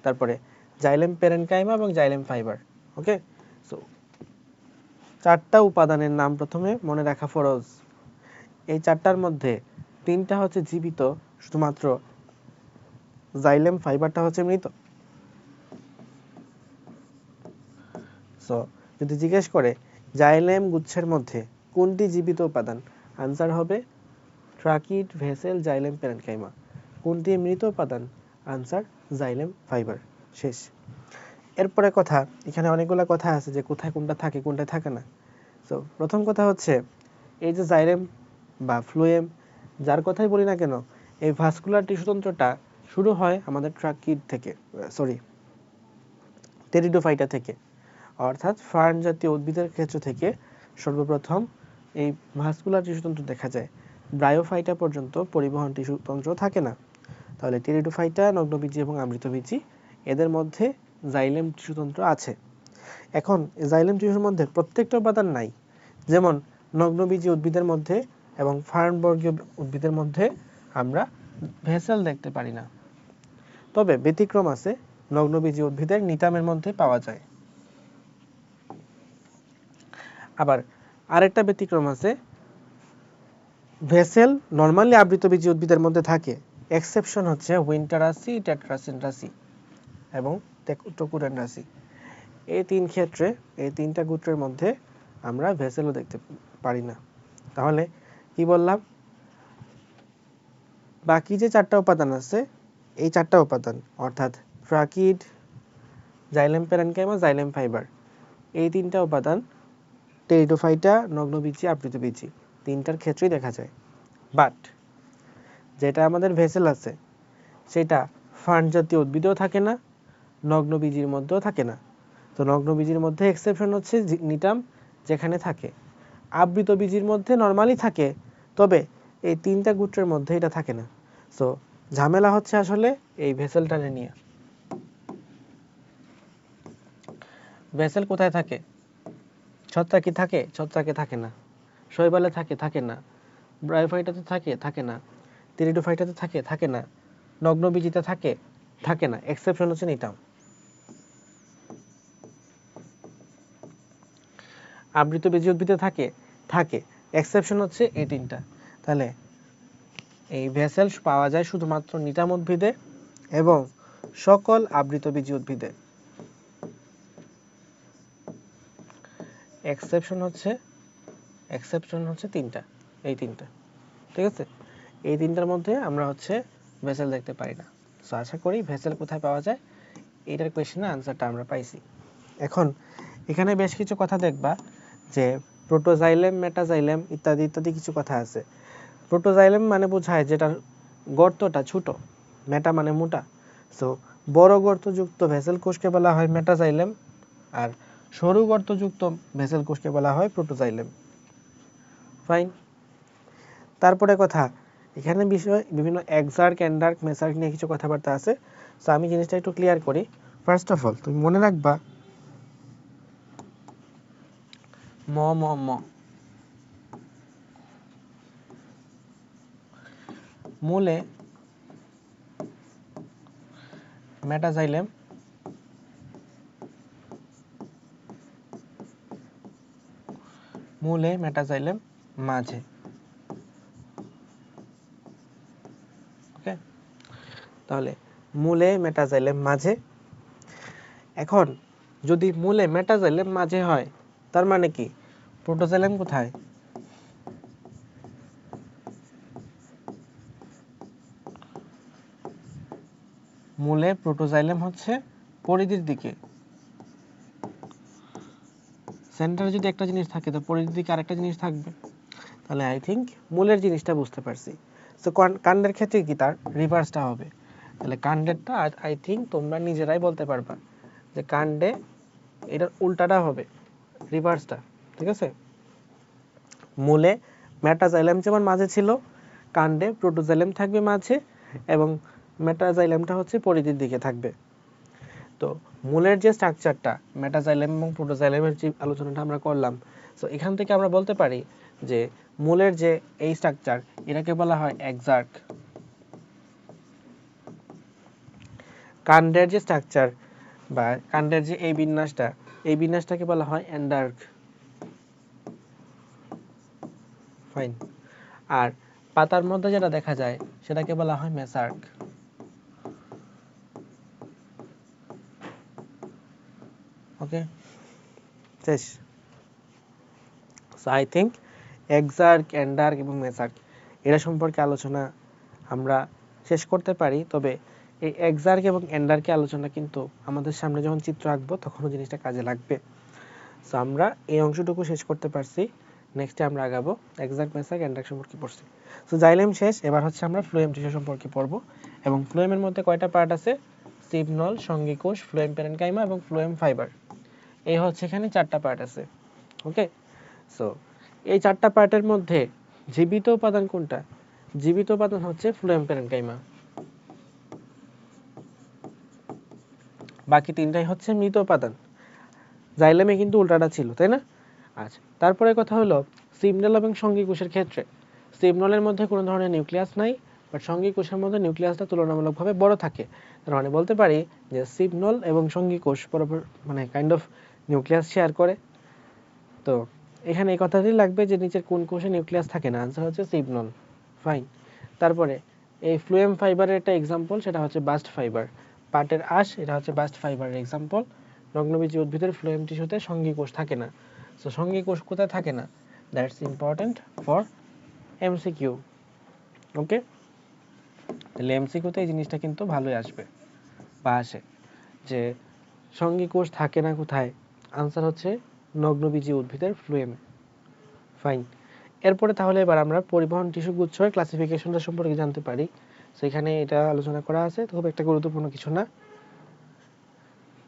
তারপরে জাইলেম প্যারেনকাইমা এবং জাইলেম ফাইবার। ওকে, সো 4টা উপাদানের নাম প্রথমে মনে রাখা ফরজ। এই 4টার মধ্যে 3টা হচ্ছে জীবিত, শুধুমাত্র জাইলেম ফাইবারটা হচ্ছে মৃত। সো যদি জিজ্ঞেস করে জাইলেম গুচ্ছের মধ্যে কোনটি জীবিত উপাদান, আনসার হবে ট্রাকিড, ভেসেল, জাইলেম প্যারেনকাইমা। কোনটি মৃত উপাদান? আনসার জাইলেম ফাইবার, শেষ। এরপরে কথা, এখানে অনেকগুলো কথা আছে যে কোথায় কোনটা থাকে কোনটা থাকে না। সো প্রথম কথা হচ্ছে এই যে জাইলেম বা ফ্লুয়েম, যার কথাই বলি না কেন, এই ভাস্কুলার টিস্যুতন্ত্রটা শুরু হয় আমাদের ট্রাকিড থেকে, টেরিডোফাইটা থেকে, অর্থাৎ ফার্ন জাতীয় উদ্ভিদের ক্ষেত্র থেকে সর্বপ্রথম এই ভাস্কুলার টিস্যুতন্ত্র দেখা যায়। ব্রায়োফাইটা পর্যন্ত পরিবহন টিস্যুতন্ত্র থাকে না। তাহলে টেরিডোফাইটা, নগ্নবীজি এবং আমৃতবীজি এদের মধ্যে জাইলেম টিস্যুতন্ত্র আছে। এখন জাইলেম টিস্যুর মধ্যে প্রত্যেকটা উপাদান নাই, যেমন নগ্নবীজি উদ্ভিদের মধ্যে এবং ফার্নবর্গীয় উদ্ভিদের মধ্যে আমরা ভেসেল দেখতে পারি না। তবে ব্যতিক্রম আছে, নগ্নবীজি উদ্ভিদের নিটামের মধ্যে পাওয়া যায়। আবার আরেকটা ব্যতিক্রম আছে, ভেসেল নরমালি আবৃতবীজি উদ্ভিদের মধ্যে থাকে, এক্সেপশন হচ্ছে উইন্টারাসি, টেট্রাসিনরাসি এবং টোকুডেনরাসি। এই তিন ক্ষেত্রে, এই তিনটা গোত্রের মধ্যে আমরা ভেসেলও দেখতে পারি না। তাহলে কি বললাম, বাকি যে চারটা উপাদান আছে, এই চারটা উপাদান অর্থাৎ tracheid, xylem parenchyma, xylem fibre, এই তিনটা উপাদান টেরিডোফাইটা, নগ্নবীজি, আবৃতবীজি তিনটার ক্ষেত্রেই দেখা যায়। বাট যেটা আমাদের ভেসেল আছে সেটা ফার্ন জাতীয় উদ্ভিদেও থাকে না, নগ্নবীজির মধ্যেও থাকে না। তো নগ্নবীজির মধ্যে এক্সেপশন হচ্ছে নিটাম, যেখানে থাকে। আবৃতবীজির মধ্যে নরমালি থাকে, তবে এই তিনটা গোত্রের মধ্যে এটা থাকে না। সো ঝামেলা হচ্ছে আসলে এই ভেসেলটারে নিয়ে। ভেসেল কোথায় থাকে? ছত্রাকে থাকে? ছত্রাকে থাকে না। শৈবালে থাকে? থাকে না। ব্রায়োফাইটাতে থাকে? থাকে না। টেরিডোফাইটাতে থাকে? থাকে না। নগ্নবীজিতে থাকে? থাকে না। এক্সেপশন হচ্ছে নিটাম। আবৃতবীজি উদ্ভিদে থাকে? থাকে। এক্সেপশন হচ্ছে এই তিনটা। তাহলে এই ভেসেল পাওয়া যায় শুধুমাত্র নিটাম উদ্ভিদে এবং সকল আবৃতবীজি উদ্ভিদে। এক্সেপশন হচ্ছে তিনটা, এই তিনটা। ঠিক আছে, এই তিনটার মধ্যে আমরা হচ্ছে ভেসেল দেখতে পাই না। সো আশা করি ভেসেল কোথায় পাওয়া যায় এইটার কোয়েশ্চেনের আনসারটা আমরা পাইছি। এখন এখানে বেশ কিছু কথা দেখবা যে প্রোটোজাইলেম, মেটাজাইলেম ইত্যাদি ইত্যাদি কিছু কথা আছে। প্রোটোজাইলেম মানে বোঝায় যেটার গর্তটা ছোট, মেটা মানে মোটা। সো বড় গর্তযুক্ত ভেসেল কোষকে বলা হয় মেটাজাইলেম, আর সরু গর্তযুক্ত ভেসেল কোষকে বলা হয় প্রোটোজাইলেম। ফাইন। তারপরে কথা, এখানে বিষয় বিভিন্ন এক্সার্ক, এন্ডার্ক, মেসার্ক নিয়ে কিছু কথাবার্তা আছে। সো আমি জিনিসটা একটু ক্লিয়ার করি। ফার্স্ট অফ অল তুমি মনে রাখবা ম ম ম মূলে মেটাজাইলেম, মূলে মেটাজাইলেম, মাঝে। ওকে, তাহলে মূলে মেটাজাইলেম, মাঝে। এখন যদি মূলে মেটাজাইলেম মাঝে হয়, তার মানে কি প্রোটোজাইলেম কোথায়? মূলে প্রোটোজাইলেম হচ্ছে পরিধির দিকে। সেন্টারে যদি একটা জিনিস থাকে তো পরিধির দিকে আরেকটা জিনিস থাকবে। তাহলে আই থিঙ্ক মূলের জিনিসটা বুঝতে পারছি। সো কাণ্ডের ক্ষেত্রে কি তার রিভার্সটা হবে। তাহলে কাণ্ডেরটা আই থিঙ্ক তোমরা নিজেরাই বলতে পারবা যে কাণ্ডে এটার উল্টাটা হবে, রিভার্সটা। ঠিক আছে, মূলে মেটাজাইলেম যেমন মাঝে ছিল, কাণ্ডে প্রোটোজাইলেম থাকবে মাঝে, এবং মেটাজাইলেমটা হচ্ছে পরিধির দিকে থাকবে। তো মূলের যে স্ট্রাকচারটা, মেটাজাইলেম এবং প্রোটোজাইলেমের যে আলোচনাটা আমরা করলাম, সো এখান থেকে আমরা বলতে পারি যে মূলের যে এই স্ট্রাকচার, এটাকে বলা হয় এক্সার্ক। কাণ্ডের যে স্ট্রাকচার বা কাণ্ডের যে এই বিন্যাসটা, এই বিন্যাসটাকে বলা হয় এন্ডার্ক। ফাইন। আর পাতার মধ্যে যেটা দেখা যায় সেটাকে বলা হয় মেসার্ক। ওকে, শেষ। সো আই থিঙ্ক এক্সার্ক, এন্ডার্ক এবং মেসার্ক এরা সম্পর্কে আলোচনা আমরা শেষ করতে পারি। তবে এই এক্সার্ক এবং এন্ডার্কের আলোচনা কিন্তু আমাদের সামনে যখন চিত্র আঁকবো তখনও জিনিসটা কাজে লাগবে। সো আমরা এই অংশটুকু শেষ করতে পারছি। নেক্সটে আমরা আগাবো এক্সার্ক, মেসার্ক, এন্ডার্ক সম্পর্কে পড়ছি। সো জাইলেম শেষ, এবার হচ্ছে আমরা ফ্লোয়েম টিস্যু সম্পর্কে পড়বো। এবং ফ্লোয়েমের মধ্যে কয়টা পার্ট আছে? সিপনল, সঙ্গীকোষ, ফ্লোয়েম প্যারেনকাইমা এবং ফ্লোয়েম ফাইবার। এই হচ্ছে এখানে চারটা পার্ট আছে। ওকে, সো এই চারটা পার্টের মধ্যে জীবিত উপাদান কোনটা? জীবিত উপাদান হচ্ছে ফ্লোয়েম প্যারেনকাইমা। বাকি তিনটাই হচ্ছে মৃত উপাদান। জাইলেমে কিন্তু উল্টাটা ছিল, তাই না? আচ্ছা, তারপরে কথা হলো সিমনল এবং সঙ্গী কোষের ক্ষেত্রে সিমনলের মধ্যে কোনো ধরনের নিউক্লিয়াস নাই, বাট সঙ্গী কোষের মধ্যে নিউক্লিয়াসটা তুলনামূলকভাবে বড় থাকে। তার মানে বলতে পারি যে সিমনল এবং সঙ্গী কোষ বরাবর মানে কাইন্ড অফ নিউক্লিয়াস শেয়ার করে। তো এখানে এই কথাটাই লাগবে যে নিচের কোন কোষে নিউক্লিয়াস থাকে না, আনসার হচ্ছে সিমনল। ফাইন। তারপরে এই ফ্লুয়েম ফাইবারের একটা এক্সাম্পল, সেটা হচ্ছে বাস্ট ফাইবার। পাটের আঁশ, এটা হচ্ছে বাস্ট ফাইবারের এক্সাম্পল। নগ্নবীজী উদ্ভিদের ফ্লুয়েম টিস্যুতে সঙ্গী কোষ থাকে না। সো সঙ্গী কোষ কোথায় থাকে না, দ্যাটস ইম্পর্টেন্ট ফর এমসিকিউ। ওকে, তাহলে এমসিকিউতে এই জিনিসটা কিন্তু ভালোই আসবে বা আসে, যে সঙ্গী কোষ থাকে না কোথায়, আনসার হচ্ছে নগ্নবীজী উদ্ভিদের ফ্লুয়েম। ফাইন। এরপরে তাহলে এবার আমরা পরিবহন টিস্যু গুচ্ছের ক্লাসিফিকেশনটা সম্পর্কে জানতে পারি। সেখানে এটা আলোচনা করা আছে, খুব একটা গুরুত্বপূর্ণ কিছু না।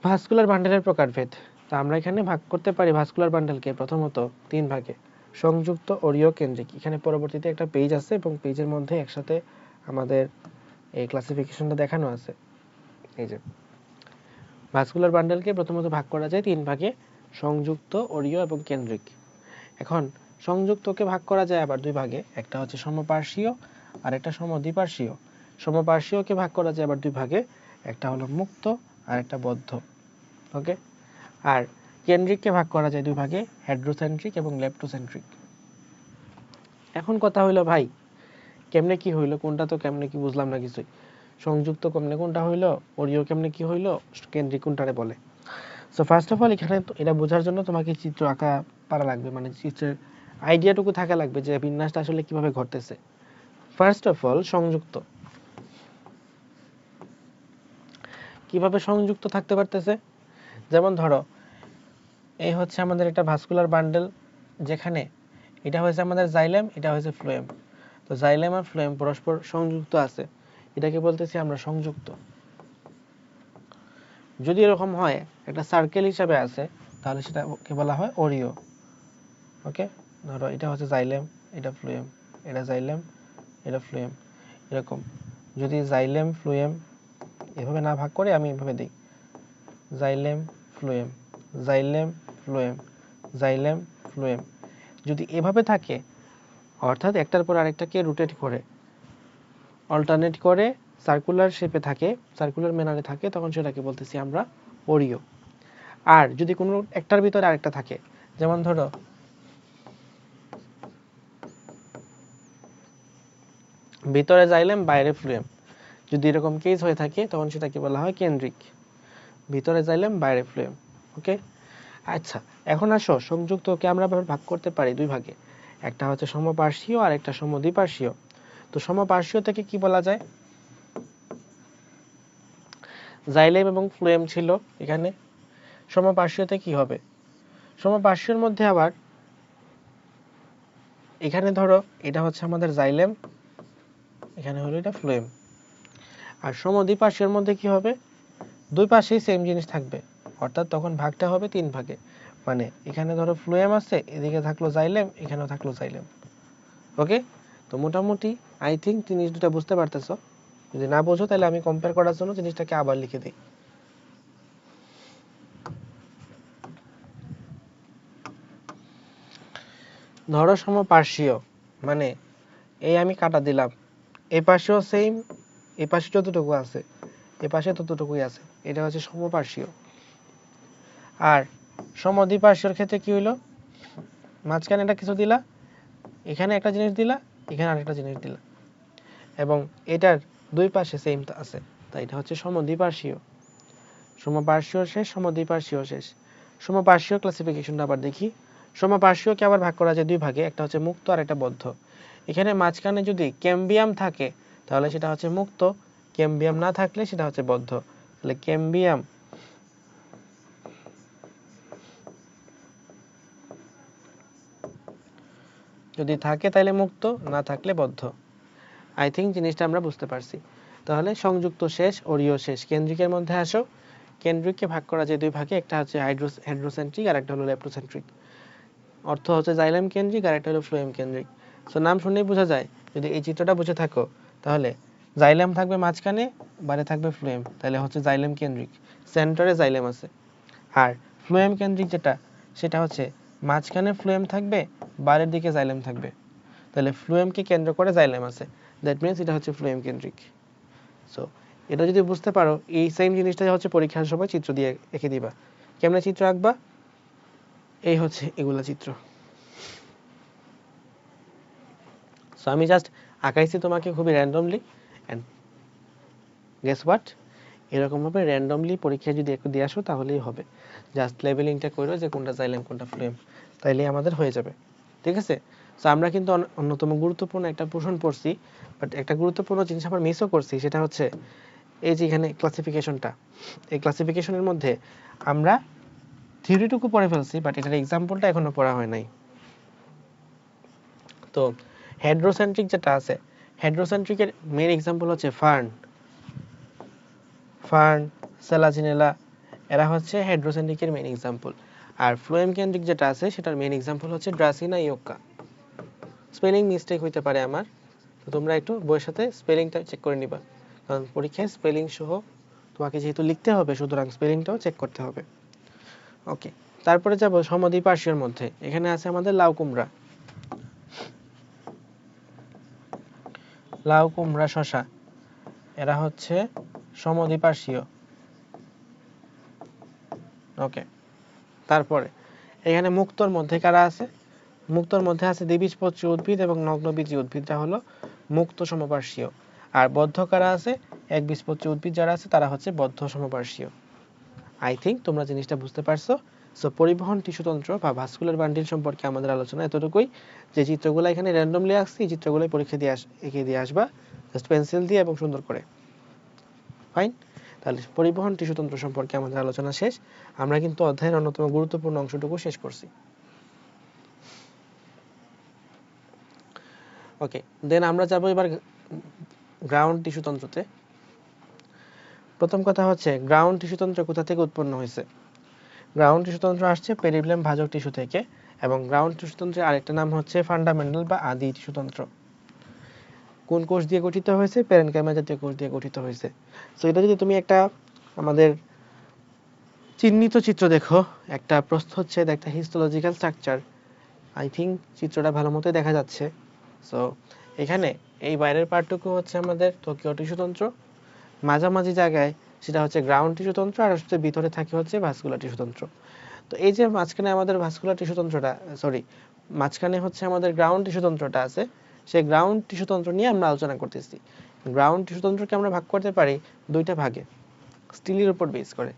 ভাস্কুলার বান্ডেলের প্রকারভেদ। তো আমরা এখানে ভাগ করতে পারি ভাস্কুলার বান্ডেলকে প্রথমত 3 ভাগে, সংযুক্ত, অরীয়, কেন্দ্রিক। এখানে পরবর্তীতে একটা পেজ আছে এবং পেজের মধ্যে একসাথে আমাদের এই ক্লাসিফিকেশনটা দেখানো আছে। এই যে ভাস্কুলার বান্ডেলকে প্রথমত ভাগ করা যায় 3 ভাগে, সংযুক্ত, অরীয় এবং কেন্দ্রিক। এখন সংযুক্তকে ভাগ করা যায় আবার 2 ভাগে, একটা হচ্ছে সমপার্শ্বীয় আর একটা সমদ্বিপার্শ্বীয়। সমপার্শ্বীয়কে ভাগ করা যায় আবার 2 ভাগে, একটা হলো মুক্ত আর একটা বদ্ধ। ওকে, আর কেন্দ্রিককে ভাগ করা যায় 2 ভাগে, হেড্রোসেন্ট্রিক এবং লেপ্টোসেন্ট্রিক। এখন কথা হইলো ভাই কেমনে কি হইলো, কোনটা তো কেমনে কি বুঝলাম না কিছুই। সংযুক্ত কেমনে কোনটা হইলো, অরীয় কেমনে কি হইলো, কেন্দ্রিক কোনটারে বলে। সো ফার্স্ট অফ অল এখানে এটা বোঝার জন্য তোমাকে চিত্র আঁকা পারা লাগবে, মানে চিত্রের আইডিয়াটুকু থাকা লাগবে যে বিন্যাসটা আসলে কিভাবে ঘটতেছে। ফার্স্ট অফ অল সংযুক্ত কিভাবে সংযুক্ত থাকতে পারতেছে, যেমন ধরো এই হচ্ছে আমাদের একটা ভাস্কুলার বান্ডেল, যেখানে এটা হয়েছে আমাদের জাইলেম, এটা হয়েছে ফ্লোয়েম। তো জাইলেম আর ফ্লোয়েম পরস্পর সংযুক্ত আছে, এটাকে বলতেছি আমরা সংযুক্ত। যদি এরকম হয় একটা সার্কেল হিসাবে আছে, তাহলে সেটাকে বলা হয় অরীয়। ওকে, ধরো এটা হচ্ছে জাইলেম, এটা ফ্লোয়েম, এটা জাইলেম, এটা ফ্লোয়েম। এরকম যদি জাইলেম ফ্লোয়েম এভাবে না ভাগ করে আমি এভাবে দিই, xylem phloem, xylem phloem, xylem phloem, যদি এভাবে থাকে, অর্থাৎ একটার পর আরেকটাকে রোটেট করে অল্টারনেট করে সার্কুলার শেপে থাকে, সার্কুলার ম্যানারে থাকে, তখন সেটাকে বলতেছি আমরা অরীয়। আর যদি কোনো একটার ভিতরে আরেকটা থাকে, যেমন ধরো ভিতরে জাইলেম বাইরে ফ্লোয়েম, যদি এরকম কেস হয়ে থাকে তখন সেটাকে বলা হয় কেন্দ্রিক। ভিতরে জাইলেম বাইরে ফ্লোয়েম। ওকে, আচ্ছা এখন আসো সংযুক্তকে আমরা ভাগ করতে পারি 2 ভাগে, একটা হচ্ছে সমপার্শ্বীয় আর একটা সমদ্বিপার্শ্বীয়। তো সমপার্শ্বীয় থেকে কি বলা যায়, জাইলেম এবং ফ্লোয়েম ছিল এখানে, সমপার্শ্বীয়তে কি হবে, সমপার্শ্বীয়র মধ্যে আবার এখানে ধরো এটা হচ্ছে আমাদের জাইলেম, এখানে হলো এটা ফ্লোয়েম। আর সমদ্বিপার্শ্বীয়র মধ্যে কি হবে, দুই পাশেই সেম জিনিস থাকবে, অর্থাৎ তখন ভাগটা হবে 3 ভাগে, মানে এখানে ধরো ফ্লোয়েম আছে, এদিকে থাকলো জাইলেম, এখানেও থাকলো জাইলেম। ওকে, তো মোটামুটি আই থিঙ্ক জিনিস দুটা বুঝতে পারতেছো। যদি না বোঝো তাহলে আমি কম্পেয়ার করার জন্য জিনিসটাকে আবার লিখে দিই। ধরো সমপার্শ্বীয় মানে এই আমি কাটা দিলাম, এই পাশেও সেম, এই পাশে যতটুকু আছে এই পাশে ততটুকুই আছে, এটা হচ্ছে সমপার্শ্বীয়। আর সমদ্বিপার্শ্বীয়র ক্ষেত্রে কি হইলো, মাঝখানে একটা কিছু দিলা, এখানে একটা জিনিস দিলা, এখানে আরেকটা জিনিস দিলা, এবং এটার দুই পাশে সেম আছে, তাই এটা হচ্ছে সমদ্বিপার্শ্বীয়। সমপার্শ্বীয় শেষ, সমদ্বিপার্শ্বীয় শেষ। সমপার্শ্বীয় ক্লাসিফিকেশনটা আবার দেখি। সমপার্শ্বীয়কে আবার ভাগ করা যায় 2 ভাগে, একটা হচ্ছে মুক্ত আর একটা বদ্ধ। এখানে মাঝখানে যদি ক্যাম্বিয়াম থাকে তাহলে সেটা হচ্ছে মুক্ত, ক্যাম্বিয়াম না থাকলে সেটা হচ্ছে বদ্ধ। তাহলে ক্যাম্বিয়াম যদি থাকে তাহলে মুক্ত, না থাকলে বদ্ধ। আই থিঙ্ক জিনিসটা আমরা বুঝতে পারছি। তাহলে সংযুক্ত শেষ, অরীয় শেষ। কেন্দ্রিকের মধ্যে আসো, কেন্দ্রিককে ভাগ করা যায় 2 ভাগে, একটা হচ্ছে হেড্রোসেন্ট্রিক আর একটা হলো লেপ্টোসেন্ট্রিক। অর্থ হচ্ছে জাইলেম কেন্দ্রিক আর একটা হলো ফ্লোয়েম কেন্দ্রিক। সো নাম শুনেই বোঝা যায়, যদি এই চিত্রটা বুঝে থাকো তাহলে জাইলেম থাকবে মাঝখানে, বাইরে থাকবে ফ্লোয়েম, তাহলে হচ্ছে জাইলেম কেন্দ্রিক, সেন্টারে জাইলেম আছে। আর ফ্লোয়েম কেন্দ্রিক যেটা, সেটা হচ্ছে মাঝখানে ফ্লোয়েম থাকবে, বাইরের দিকে জাইলেম থাকবে, তাহলে ফ্লোয়েমকে কেন্দ্র করে জাইলেম আছে, দ্যাট মিনস এটা হচ্ছে ফ্লোয়েম কেন্দ্রিক। সো এটা যদি বুঝতে পারো, এই সেম জিনিসটা হচ্ছে পরীক্ষার সময় চিত্র দিয়ে এঁকে দিবা। কেমনে চিত্র আঁকবা? এই হচ্ছে এগুলা চিত্র। সো আমি জাস্ট আঁকাইছি তোমাকে খুবই র্যান্ডমলি, অ্যান্ড গেস হোয়াট, এরকমভাবে র্যান্ডমলি পরীক্ষায় যদি একটু দিয়ে আসো তাহলেই হবে। জাস্ট লেবেলিংটা করো যে কোনটা জাইলেম কোনটা ফ্লোয়েম, তাইলেই আমাদের হয়ে যাবে। ঠিক আছে? সো আমরা কিন্তু অন্যতম গুরুত্বপূর্ণ একটা পোর্শন পড়ছি, বাট একটা গুরুত্বপূর্ণ জিনিস আমরা মিসও করছি, সেটা হচ্ছে এই যে এখানে ক্লাসিফিকেশনটা। এই ক্লাসিফিকেশনের মধ্যে আমরা থিওরিটুকু পড়ে ফেলছি, বাট এটার এক্সাম্পলটা এখনো পড়া হয় নাই। তো হেড্রোসেন্ট্রিক যেটা আছে, হেড্রোসেন্ট্রিকের মেইন এক্সাম্পল হচ্ছে ফার্ন, সেলাজিনেলা, এরা হচ্ছে হেড্রোসেন্ট্রিকের মেইন এক্সাম্পল। আর ফ্লোয়েম কেন্দ্রিক যেটা আছে সেটার মেইন এক্সাম্পল হচ্ছে ড্রাসিনা ইয়োক্কা। স্পেলিং মিস্টেক হইতে পারে আমার, তো তোমরা একটু বইয়ের সাথে স্পেলিংটা চেক করে নিবা, কারণ পরীক্ষায় স্পেলিং সহ তোমাকে যেহেতু লিখতে হবে, সুতরাং স্পেলিংটাও চেক করতে হবে। ওকে, তারপরে যাব সমদ্বিপার্শ্বীয়র মধ্যে। এখানে আছে আমাদের লাউ কুমড়া, শসা, এরা হচ্ছে সমদ্বিপার্শ্বীয়। ওকে, তারপরে এখানে মুক্তোর মধ্যে কারা আছে? মুক্তোর মধ্যে আছে দ্বিবীজপত্রী উদ্ভিদ এবং নগ্নবীজী উদ্ভিদটা হলো মুক্ত সমপার্শ্বীয়। আর বদ্ধ কারা আছে? একবীজপত্রী উদ্ভিদ যারা আছে তারা হচ্ছে বদ্ধ সমপার্শ্বীয়। আই থিঙ্ক তোমরা জিনিসটা বুঝতে পারছো। সো পরিবহন টিস্যুতন্ত্র বা ভাস্কুলার বান্ডিল সম্পর্কে আমাদের আলোচনা এতটুকুই। যে চিত্রগুলো এখানে র্যান্ডমলি আসছে, এই চিত্রগুলোই পরীক্ষা দিয়ে এঁকে দিয়ে আসবা জাস্ট পেন্সিল দিয়ে এবং সুন্দর করে। ফাইন, তাহলে পরিবহন টিস্যুতন্ত্র সম্পর্কে আমাদের আলোচনা শেষ। আমরা কিন্তু অধ্যায়ের অন্যতম গুরুত্বপূর্ণ অংশটুকু শেষ করছি। ওকে, দেন আমরা যাবো এবার গ্রাউন্ড টিস্যুতন্ত্রতে। প্রথম কথা হচ্ছে গ্রাউন্ড টিস্যুতন্ত্র কোথা থেকে উৎপন্ন হয়েছে? গ্রাউন্ড টিস্যুতন্ত্র আসছে পেরিফ্লেম ভাজক টিস্যু থেকে, এবং গ্রাউন্ড টিস্যুতন্ত্রের আরেকটা নাম হচ্ছে ফান্ডামেন্টাল বা আদি টিস্যুতন্ত্র। কোন কোষ দিয়ে গঠিত হয়েছে? প্যারেনকাইমা জাতীয় কোষ দিয়ে গঠিত হয়েছে। সো এটা যদি তুমি একটা আমাদের চিহ্নিত চিত্র দেখো, একটা প্রস্থচ্ছেদ, একটা হিস্টোলজিক্যাল স্ট্রাকচার, আই থিঙ্ক চিত্রটা ভালো মতোই দেখা যাচ্ছে। সো এখানে এই বাইরের পার্টটুকু হচ্ছে আমাদের ত্বকীয় টিস্যুতন্ত্র, মাঝামাঝি জায়গায় সেটা হচ্ছে গ্রাউন্ড টিস্যুতন্ত্র, আর হচ্ছে ভিতরে থাকে হচ্ছে ভাস্কুলার টিস্যুতন্ত্র। তো এই যে মাঝখানে আমাদের ভাস্কুলার টিস্যুতন্ত্রটা, মাঝখানে হচ্ছে আমাদের গ্রাউন্ড টিস্যুতন্ত্রটা আছে, সেই গ্রাউন্ড টিস্যুতন্ত্র নিয়ে আমরা আলোচনা করতেছি। গ্রাউন্ড টিস্যুতন্ত্রকে আমরা ভাগ করতে পারি দুইটা ভাগে, স্টিলির উপর বেস করে।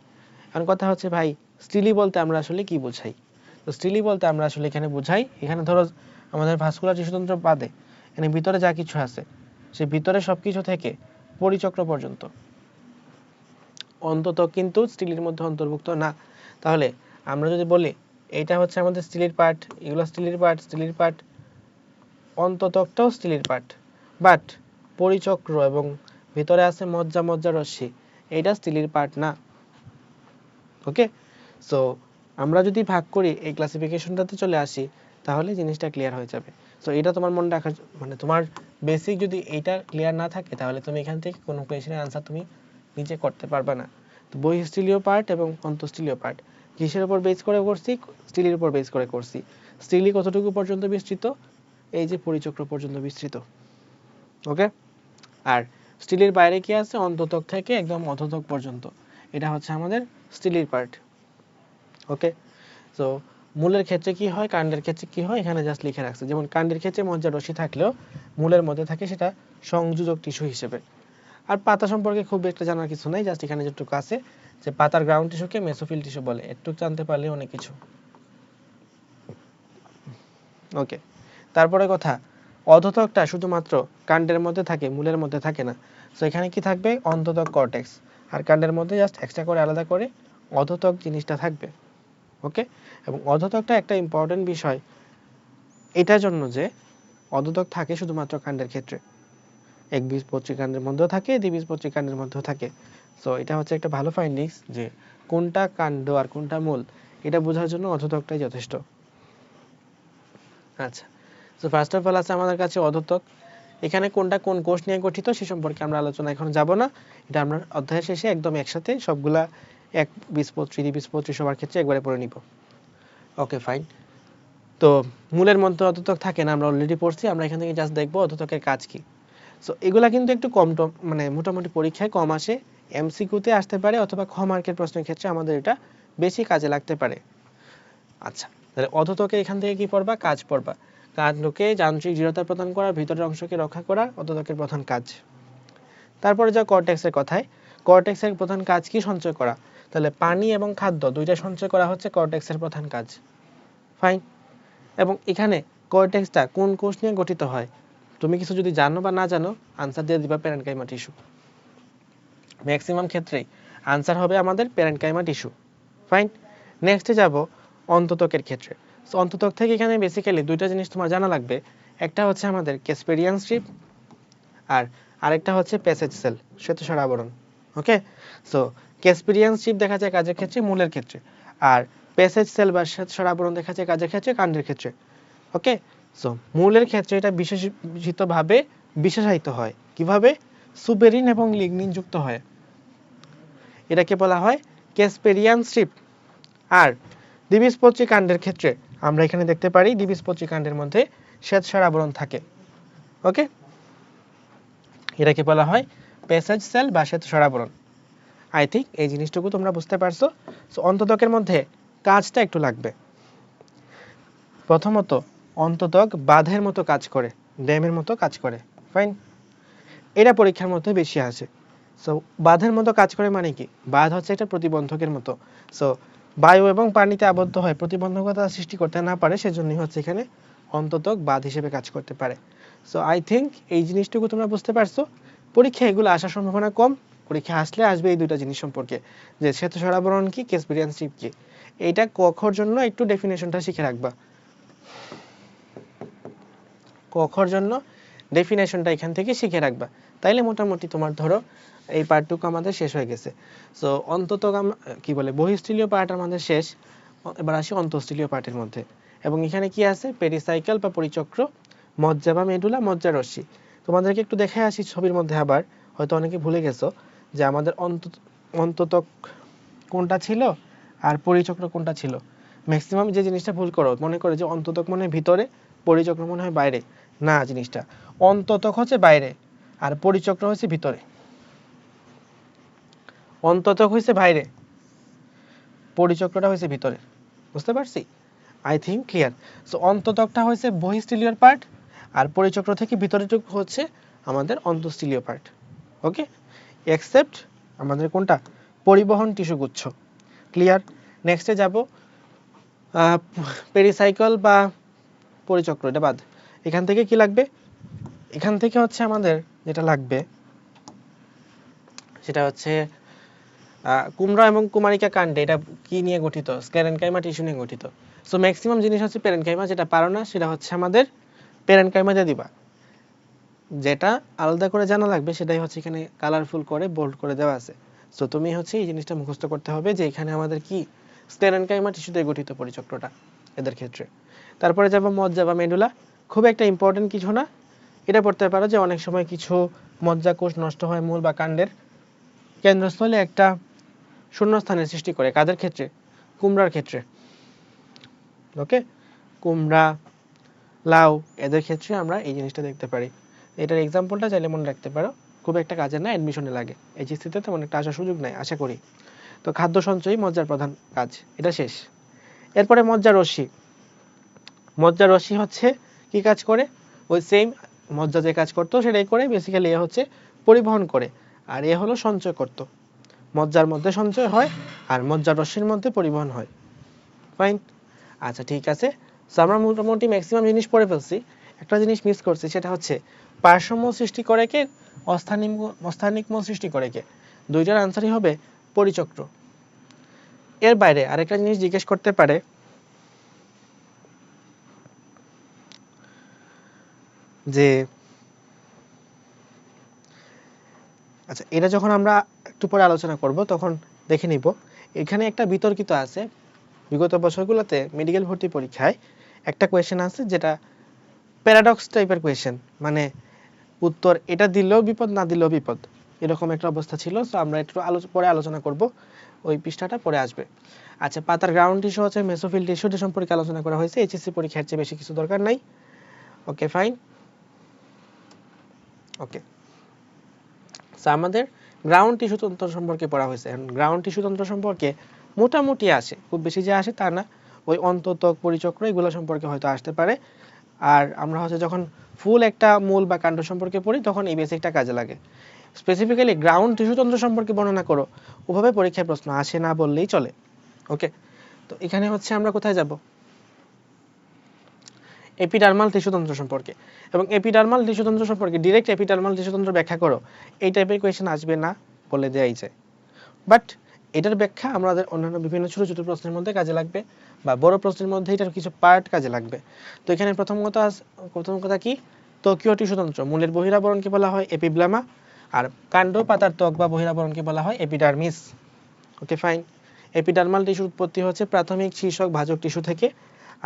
এখন কথা হচ্ছে ভাই, স্টিলি বলতে আমরা আসলে কি বোঝাই? তো স্টিলি বলতে আমরা আসলে এখানে বোঝাই, এখানে ধরো আমাদের ভাস্কুলার টিস্যুতন্ত্র বাদে এখানে ভিতরে যা কিছু আছে, সে ভিতরে সবকিছু থেকে পরিচক্র পর্যন্ত অন্তত কিন্তু স্টিলের মধ্যে অন্তর্ভুক্ত না। তাহলে আমরা যদি বলি এইটা হচ্ছে আমাদের স্টিলের পার্ট, এগুলো স্টিলের পার্ট, অন্ততটাও স্টিলের পার্ট, বাট পরিচক্র এবং ভিতরে আছে মজ্জা রশ্মি, এইটা স্টিলের পার্ট না। ওকে, সো আমরা যদি ভাগ করি, এই ক্লাসিফিকেশনটাতে চলে আসি, তাহলে জিনিসটা ক্লিয়ার হয়ে যাবে। সো এটা তোমার মনে রাখার, মানে তোমার বেসিক যদি এইটা ক্লিয়ার না থাকে, তাহলে তুমি এখান থেকে কোনো কোয়েশ্চেনের আনসার তুমি নিজে করতে পারবে না। তো বহিঃস্থলীয় পার্ট এবং অন্তঃস্থলীয় পার্ট কিসের উপর বেস করে করছি? স্টিলের উপর বেস করে করছি। স্টিলি কতটুকু পর্যন্ত বিস্তৃত? এই যে পরিচক্র পর্যন্ত বিস্তৃত। ওকে, আর স্টিলের বাইরে কি আছে? অন্ততক থেকে একদম অধতক পর্যন্ত, এটা হচ্ছে আমাদের স্টিলের পার্ট। ওকে, সো মূলের ক্ষেত্রে কি হয়, কাণ্ডের ক্ষেত্রে কি হয়, এখানে জাস্ট লিখে রাখছে। যেমন কাণ্ডের ক্ষেত্রে মজ্জা রশ্মি থাকলেও মূলের মধ্যে থাকে সেটা সংযোজক টিস্যু হিসেবে। আর পাতা সম্পর্কে খুব একটা জানার কিছু নাই, জাস্ট এখানে যেটুকু আছে যে পাতার গ্রাউন্ড টিস্যুকে মেসোফিল টিস্যু বলে, একটু জানতে পারলে অনেক কিছু। ওকে, তারপরে কথা, অধতকটা শুধুমাত্র কাণ্ডের মধ্যে থাকে, মূলের মধ্যে থাকে না। সো এখানে কি থাকবে? অন্ততক কর্টেক্স, আর কাণ্ডের মধ্যে জাস্ট এক্সট্রা করে আলাদা করে অধতক জিনিসটা থাকবে। ওকে, এবং অধতকটা একটা ইম্পর্টেন্ট বিষয় এটার জন্য যে অধতক থাকে শুধুমাত্র কাণ্ডের ক্ষেত্রে, একবীজপত্রী কাণ্ডের মধ্যেও থাকে, দ্বিবীজপত্রী কাণ্ডের মধ্যেও থাকে। সো এটা হচ্ছে একটা ভালো ফাইন্ডিংস যে কোনটা কাণ্ড আর কোনটা মূল, এটা বোঝার জন্য অধতকটাই যথেষ্ট। আচ্ছা, সো ফার্স্ট অফ অল আছে আমাদের কাছে অধতক। এখানে কোনটা কোন কোষ নিয়ে গঠিত সে সম্পর্কে আমরা আলোচনা এখন যাব না, এটা আমরা অধ্যায়ের শেষে একদম একসাথে সবগুলা এক বীজপত্রী দ্বিবীজপত্রী সবার ক্ষেত্রে একবারে পড়ে নিব। Okay fine. তো মূলের মধ্যে অধোতক থাকে না, আমরা অলরেডি পড়ছি, আমরা এখান থেকে জাস্ট দেখবো অধোতকের কাজ কি। সো এগুলা কিন্তু একটু কম মানে মোটামুটি পরীক্ষায় কম আসে, এমসিকিউতে আসতে পারে অথবা খ মার্কের প্রশ্নের ক্ষেত্রে আমাদের এটা বেশি কাজে লাগতে পারে। আচ্ছা, তাহলে অধোতকে এখান থেকে কি পড়বা? কাজ পড়বা। কাণ্ডকে যান্ত্রিক দৃঢ়তা প্রদান করা, ভিতরের অংশকে রক্ষা করা অধোতকের প্রধান কাজ। তারপরে যা কর্টেক্সের কথায়, কর্টেক্সের প্রধান কাজ কি? সঞ্চয় করা। তাহলে পানি এবং খাদ্য দুইটা সঞ্চয় করা হচ্ছে কর্টেক্সের প্রধান কাজ। ফাইন। এবং এখানে কর্টেক্সটা কোন কোষ নিয়ে গঠিত হয়? তুমি কিছু যদি জানো বা না জানো আনসার দিয়ে দিবা প্যারেনকাইমা টিস্যু। ম্যাক্সিমাম ক্ষেত্রেই আনসার হবে আমাদের প্যারেনকাইমা টিস্যু। ফাইন। নেক্সটে যাব অন্ততকের ক্ষেত্রে। সো অন্ততক থেকে এখানে বেসিক্যালি দুইটা জিনিস তোমার জানা লাগবে। একটা হচ্ছে আমাদের ক্যাসপেরিয়ান স্ট্রিপ আর আরেকটা হচ্ছে প্যাসেজ সেল, শ্বেতসার আবরণ। ওকে, সো ক্যাসপেরিয়ান স্ট্রিপ দেখা যায় কাজের ক্ষেত্রে, মূলের ক্ষেত্রে, আর প্যাসেজ সেল বা শ্বেতসার আবরণ দেখা যায় কাজের ক্ষেত্রে, কাণ্ডের ক্ষেত্রে। ওকে, সো মূলের ক্ষেত্রে এটা বিশেষিতভাবে বিশেষায়িত হয় কিভাবে? সুবেরিন এবং লিগনিন যুক্ত হয়, এটাকে বলা হয় ক্যাসপেরিয়ান স্ট্রিপ। আর দ্বিবীজপত্রী কাণ্ডের ক্ষেত্রে আমরা এখানে দেখতে পারি দ্বিবীজপত্রী কাণ্ডের মধ্যে শ্বেতসার আবরণ থাকে। ওকে, এটাকে বলা হয় প্যাসেজ সেল বা শ্বেতসার আবরণ। আই থিঙ্ক এই জিনিসটুকু তোমরা বুঝতে পারছো। সো অন্ততকের মধ্যে কাজটা একটু লাগবে। প্রথমত অন্ততক বাঁধের মতো কাজ করে, ড্যামের মতো কাজ করে। ফাইন, এটা পরীক্ষার মধ্যে বেশি আসে। সো বাঁধের মতো কাজ করে মানে কি? বাঁধ হচ্ছে একটা প্রতিবন্ধকের মতো। সো বায়ু এবং পানিতে আবদ্ধ হয়, প্রতিবন্ধকতা সৃষ্টি করতে না পারে, সেজন্যই হচ্ছে এখানে অন্ততক বাঁধ হিসেবে কাজ করতে পারে। সো আই থিঙ্ক এই জিনিসটুকু তোমরা বুঝতে পারছো। পরীক্ষা এগুলো আসার সম্ভাবনা কম, পরীক্ষা আসলে আসবে এই দুইটা জিনিস সম্পর্কে, যে শ্বেতসার আবরণ কি, ক্যাসপেরিয়ান স্ট্রিপ কি। এইটা কখর জন্য একটু ডেফিনেশনটা শিখে রাখবা। কখর জন্য ডেফিনেশনটা এখান থেকে শিখে রাখবা, তাইলে মোটামুটি তোমার ধরো এই পার্টটুকু আমাদের শেষ হয়ে গেছে। সো অন্তত কি বলে বহিঃস্থলীয় পার্ট আমাদের শেষ, এবার আসি অন্তঃস্থলীয় পার্টের মধ্যে। এবং এখানে কি আছে? পেরিসাইকেল বা পরিচক্র, মজ্জা বা মেডুলা, মজ্জা রশ্মি। তোমাদেরকে একটু দেখে আসি ছবির মধ্যে, আবার হয়তো অনেকে ভুলে গেছো যে আমাদের অন্ততক কোনটা ছিল আর পরিচক্র কোনটা ছিল। ম্যাক্সিমাম যে জিনিসটা ভুল করো, মনে করে যে অন্ততক মনে হয় ভিতরে, পরিচক্র মনে হয় বাইরে। না, জিনিসটা অন্ততক হচ্ছে বাইরে আর পরিচক্র হচ্ছে ভিতরে। অন্ততক হয়েছে বাইরে, পরিচক্রটা হয়েছে ভিতরে। বুঝতে পারছি? I think clear. সো অন্ততকটা হয়েছে বহিঃস্থলীয় পার্ট আর পরিচক্র থেকে ভিতরেটুকু হচ্ছে আমাদের অন্তঃস্থলীয় পার্ট। ওকে, এক্সেপ্ট আমাদের কোনটা? পরিবহন টিস্যুগুচ্ছ। ক্লিয়ার। নেক্সটে যাব পেরিসাইকেল বা পরিচক্র, এটা বাদ। এখান থেকে কি লাগবে? এখান থেকে হচ্ছে আমাদের যেটা লাগবে সেটা হচ্ছে কুমড়া এবং কুমারিকা কাণ্ডে এটা কি নিয়ে গঠিত? প্যারেনকাইমা টিস্যু নিয়ে গঠিত। সো ম্যাক্সিমাম জিনিস হচ্ছে প্যারেনকাইমা, যেটা পারো না সেটা হচ্ছে আমাদের প্যারেনকাইমা দিয়ে দিবা। যেটা আলাদা করে জানা লাগবে সেটাই হচ্ছে এখানে কালারফুল করে বোল্ড করে দেওয়া আছে। সো তুমি হচ্ছে এই জিনিসটা মুখস্থ করতে হবে যে এখানে আমাদের কি প্যারেনকাইমা টিস্যু দিয়ে গঠিত পরিচক্রটা এদের ক্ষেত্রে। তারপরে যাব মজ্জা বা মেডুলা, খুব একটা ইম্পর্টেন্ট কিছু না, এটা পড়তে পারো যে অনেক সময় কিছু মজ্জা কোষ নষ্ট হয় মূল বা কাণ্ডের কেন্দ্রস্থলে একটা শূন্যস্থানের সৃষ্টি করে। কাদের ক্ষেত্রে? কুমড়ার ক্ষেত্রে। ওকে, কুমড়া, লাউ এদের ক্ষেত্রে আমরা এই জিনিসটা দেখতে পারি। এটার এক্সাম্পলটা চাইলে মনে রাখতে পারো, খুব একটা কাজের না, অ্যাডমিশনে লাগে। এইচএসসিতে তেমন একটা আসার সুযোগ নাই আশা করি। তো খাদ্য সঞ্চয়ই মজ্জার প্রধান কাজ, এটা শেষ। এরপরে মজ্জা রশ্মি। মজ্জা রশ্মি হচ্ছে কি কাজ করে? ওই সেম মজ্জা যে কাজ করতো সেটাই করে, বেসিক্যালি এ হচ্ছে পরিবহন করে আর এ হলো সঞ্চয় করতো। মজ্জার মধ্যে সঞ্চয় হয় আর মজ্জার রশ্মির মধ্যে পরিবহন হয়। ফাইন, আচ্ছা ঠিক আছে। সো আমরা মোটামুটি ম্যাক্সিমাম জিনিস পড়ে ফেলছি। একটা জিনিস মিস করছি, সেটা হচ্ছে পার্শ্বমূল সৃষ্টি করে কে, অস্থানিক মূল সৃষ্টি করে কে? দুইটার আনসারই হবে পরিচক্র। এর বাইরে আরেকটা জিনিস জিজ্ঞেস করতে পারে যে আচ্ছা, এটা যখন আমরা একটু পরে আলোচনা করব তখন দেখে নিব। এখানে একটা বিতর্কিত আছে, বিগত বছরগুলোতে মেডিকেল ভর্তি পরীক্ষায় একটা কোয়েশ্চেন আছে যেটা প্যারাডক্স টাইপের কোয়েশ্চেন, মানে উত্তর এটা দিলেও বিপদ, না দিলেও বিপদ, এরকম একটা অবস্থা ছিল। সো আমরা একটু পরে আলোচনা করব, ওই পৃষ্ঠাটা পরে আসবে। আচ্ছা, পাতার গ্রাউন্ড টিস্যু হচ্ছে মেসোফিল টিস্যুটি সম্পর্কে আলোচনা করা হয়েছে। এইচএসসি পরীক্ষার চেয়ে বেশি কিছু দরকার নাই। Okay fine. ওকে, সো আমাদের গ্রাউন্ড টিস্যু তন্ত্র সম্পর্কে পড়া হয়েছে। এখন গ্রাউন্ড টিস্যু তন্ত্র সম্পর্কে মোটামুটি আসে, খুব বেশি যে আসে তা না, ওই অন্ততক পরিচক্র এগুলো সম্পর্কে হয়তো আসতে পারে। আর আমরা হচ্ছে যখন ফুল একটা মূল বা কাণ্ড সম্পর্কে পড়ি তখন এই বেসিকটা কাজে লাগে। স্পেসিফিক্যালি গ্রাউন্ড টিস্যু তন্ত্র সম্পর্কে বর্ণনা করো, ওভাবে পরীক্ষায় প্রশ্ন আসে না বললেই চলে। ওকে, তো এখানে হচ্ছে আমরা কোথায় যাব, এপিডার্মাল টিস্যুতন্ত্র সম্পর্কে। এবং এপিডার্মাল টিস্যুতন্ত্র সম্পর্কে ডিরেক্ট এপিডার্মাল টিস্যুতন্ত্র ব্যাখ্যা করো, এই টাইপের কোয়েশ্চেন আসবে না বলে দেয়াই যায়। বাট এটার ব্যাখ্যা আমাদের অন্যান্য বিভিন্ন ছোট ছোট প্রশ্নের মধ্যে কাজে লাগবে, বা বড় প্রশ্নের মধ্যে এটার কিছু পার্ট কাজে লাগবে। তো এখানে প্রথম কথা কি, ত্বকীয় টিস্যুতন্ত্র মূলের বহিরাবরণকে বলা হয় এপিব্লামা, আর কাণ্ড পাতার ত্বক বা বহিরাবরণকে বলা হয় এপিডার্মিস। Okay fine. এপিডার্মাল টিস্যুর উৎপত্তি হচ্ছে প্রাথমিক শীর্ষক ভাজক টিস্যু থেকে।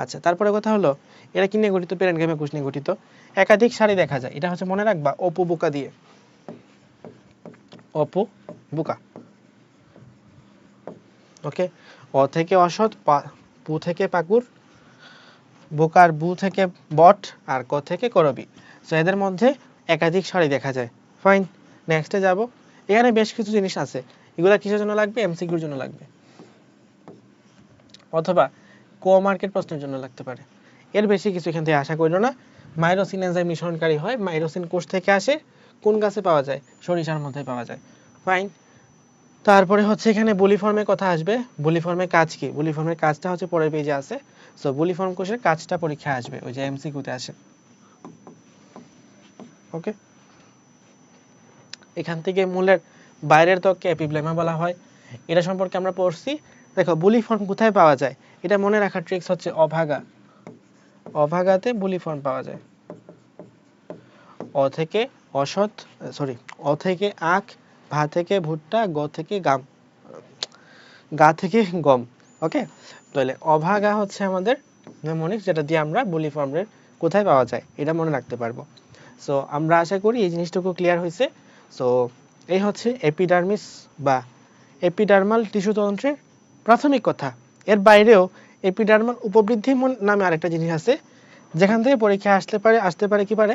আচ্ছা, তারপরে কথা হলো এরা কি নিয়ে গঠিত, পেরেনকাইমা কোষ নিয়ে গঠিত। একাধিক সারি দেখা যায়, এটা হচ্ছে মনে রাখবা অপু বুকা দিয়ে, অপু বুকা। ওকে, অ থেকে অসৎ, পু থেকে পাকুর, বোকার বু থেকে বট, আর ক থেকে করবি। সো এদের মধ্যে একাধিক সারি দেখা যায়। ফাইন, নেক্সটে যাব। এখানে বেশ কিছু জিনিস আছে, এগুলা কিসের জন্য লাগবে, এমসিকিউর জন্য লাগবে, অথবা কো-মার্কেট প্রশ্নের জন্য লাগতে পারে। এর বেশি কিছু এখান থেকে আশা করিল না। মাইরোসিন এনজাইম নিঃসরণকারী হয়, মাইরোসিন কোষ থেকে আসে, কোন গাছে পাওয়া যায়, সরিষার মধ্যে পাওয়া যায়। ফাইন। তারপরে হচ্ছে এখানে বুলিফর্মের কথা আসবে। বুলিফর্মের কাজ কি, বুলিফর্মের কাজটা হচ্ছে পরের পেজে আছে। সো বুলিফর্ম কোষের কাজটা পরীক্ষায় আসবে, ওই যে এমসিকিউতে আসে। ওকে, এখান থেকে মূলের বাইরের ত্বককে এপিব্লেমা বলা হয়, এটা সম্পর্কে আমরা পড়ছি। দেখো বুলিফর্ম কোথায় পাওয়া যায়, এটা মনে রাখার ট্রিক্স হচ্ছে অভাগা, অভাগাতে বুলিফর্ম পাওয়া যায়। অ থেকে অসৎ, সরি, অ থেকে আখ, ভা থেকে ভুট্টা, গ থেকে গাম, গা থেকে গম। ওকে, তাহলে অভাগা হচ্ছে আমাদের নেমোনিক্স, যেটা দিয়ে আমরা বুলিফর্মের কোথায় পাওয়া যায় এটা মনে রাখতে পারবো। সো আমরা আশা করি এই জিনিসটুকু ক্লিয়ার হয়েছে। সো এই হচ্ছে এপিডার্মিস বা এপিডার্মাল টিস্যুতন্ত্রের প্রাথমিক কথা। এর বাইরেও এপিডার্মাল উপবৃদ্ধি নামে আরেকটা জিনিস আছে, যেখান থেকে পরীক্ষা আসতে পারে কি পারে,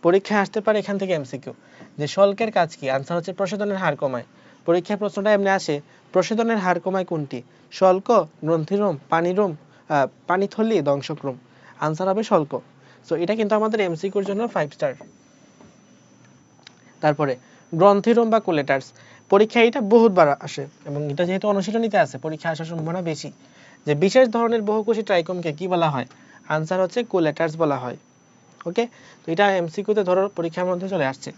পরীক্ষায় আসতে পারে এখান থেকে এমসিকিউ, যে শল্কের কাজ কি, আনসার হচ্ছে প্রসাধনের হার কমায়। পরীক্ষায় প্রশ্নটা এমনি আসে, প্রসাধনের হার কমায় কোনটি, শল্ক, গ্রন্থিরোম, পানিরোম, পানিথলি, দংশক্রম। আনসার হবে শল্ক। সো এটা কিন্তু আমাদের এমসিকিউর জন্য 5 স্টার। তারপরে গ্রন্থিরোম বা কোলেটার্স, পরীক্ষায় এটা বহুতবার আসে, এবং এটা যেহেতু অনুশীলনীতে আছে পরীক্ষা আসার সম্ভাবনা বেশি। যে বিশেষ ধরনের বহুকোষী ট্রাইকোমকে কি বলা হয়, আনসার হচ্ছে কোলেটার্স বলা হয়। ওকে, তো এটা এমসিকিউতে ধরো পরীক্ষার মধ্যে চলে আসছে।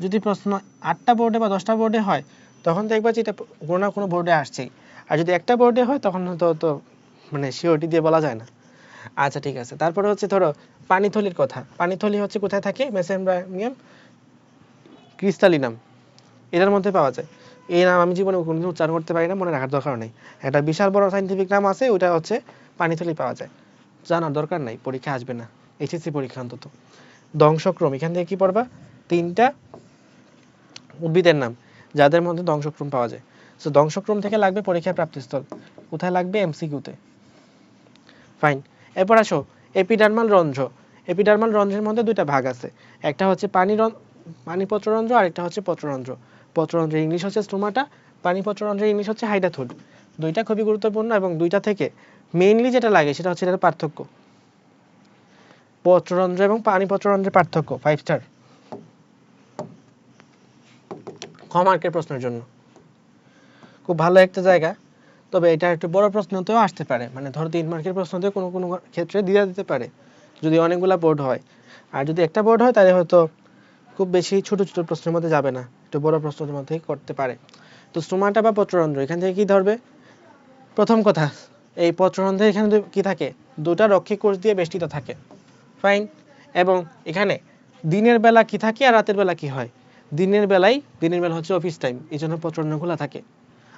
যদি প্রশ্ন 8টা বোর্ডে বা 10টা বোর্ডে হয় তখন দেখবা যে এটা কোনো না কোনো বোর্ডে আসছেই। আর যদি একটা বোর্ডে হয় তখন তো মানে সিওরিটি দিয়ে বলা যায় না। আচ্ছা ঠিক আছে, তারপরে হচ্ছে ধরো পানিথলির কথা। পানিথলি হচ্ছে কোথায় থাকে, মেসেনড্রামিয়াম ক্রিস্টালিনাম, এটার মধ্যে পাওয়া যায়। এই নাম আমি জীবনে কোনোদিন উচ্চারণ করতে পারি না, মনে রাখার দরকার নেই। একটা বিশাল বড় সাইন্টিফিক নাম আছে, ওটা হচ্ছে পানিথলি পাওয়া যায়, জানার দরকার নাই, পরীক্ষা আসবে না, এইচএসসি পরীক্ষা অন্তত। দংশক্রম, এখান থেকে কি পড়বা, 3টা উদ্ভিদের নাম যাদের মধ্যে দংশক্রম পাওয়া যায়। সো দংশক্রম থেকে লাগবে পরীক্ষায় প্রাপ্তিস্থল, কোথায় লাগবে, এমসিকিউতে। ফাইন, এরপর আসো এপিডার্মাল রন্ধ্র। এপিডার্মাল রন্ধ্রের মধ্যে 2টা ভাগ আছে, একটা হচ্ছে পানিপত্ররন্ধ্র, আর একটা হচ্ছে পত্ররন্ধ্র। পত্ররন্ধ্রের ইংলিশ হচ্ছে স্টোমাটা, পানিপত্ররন্ধ্রের ইংলিশ হচ্ছে হাইডাথুড। 2টা খুবই গুরুত্বপূর্ণ, এবং 2টা থেকে মেইনলি যেটা লাগে সেটা হচ্ছে এটার পার্থক্য, পত্ররন্ধ্র এবং পানিপত্ররন্ধ্রের পার্থক্য। 5 স্টার। কমার্কের প্রশ্নের জন্য খুব ভালো একটা জায়গা, তবে এটা একটু বড় প্রশ্নতেও আসতে পারে, মানে ধরো 3 মার্কের প্রশ্নতে কোনো কোনো ক্ষেত্রে দিয়ে দিতে পারে যদি অনেকগুলা বোর্ড হয়। আর যদি একটা বোর্ড হয় তাহলে হয়তো খুব বেশি ছোট ছোট প্রশ্নের মধ্যে যাবে না, একটু বড় প্রশ্নের মধ্যেই করতে পারে। তো স্টোমাটা বা পত্ররন্ধ্র, এখান থেকে কি ধরবে, প্রথম কথা এই পত্ররন্ধ্রে এখানে কি থাকে, 2টা রক্ষী কোষ দিয়ে বেষ্টিত থাকে। ফাইন, এবং এখানে দিনের বেলা কি থাকে আর রাতের বেলা কি হয়, দিনের বেলা হচ্ছে অফিস টাইম, এই জন্য পত্ররন্ধ্র খোলা থাকে,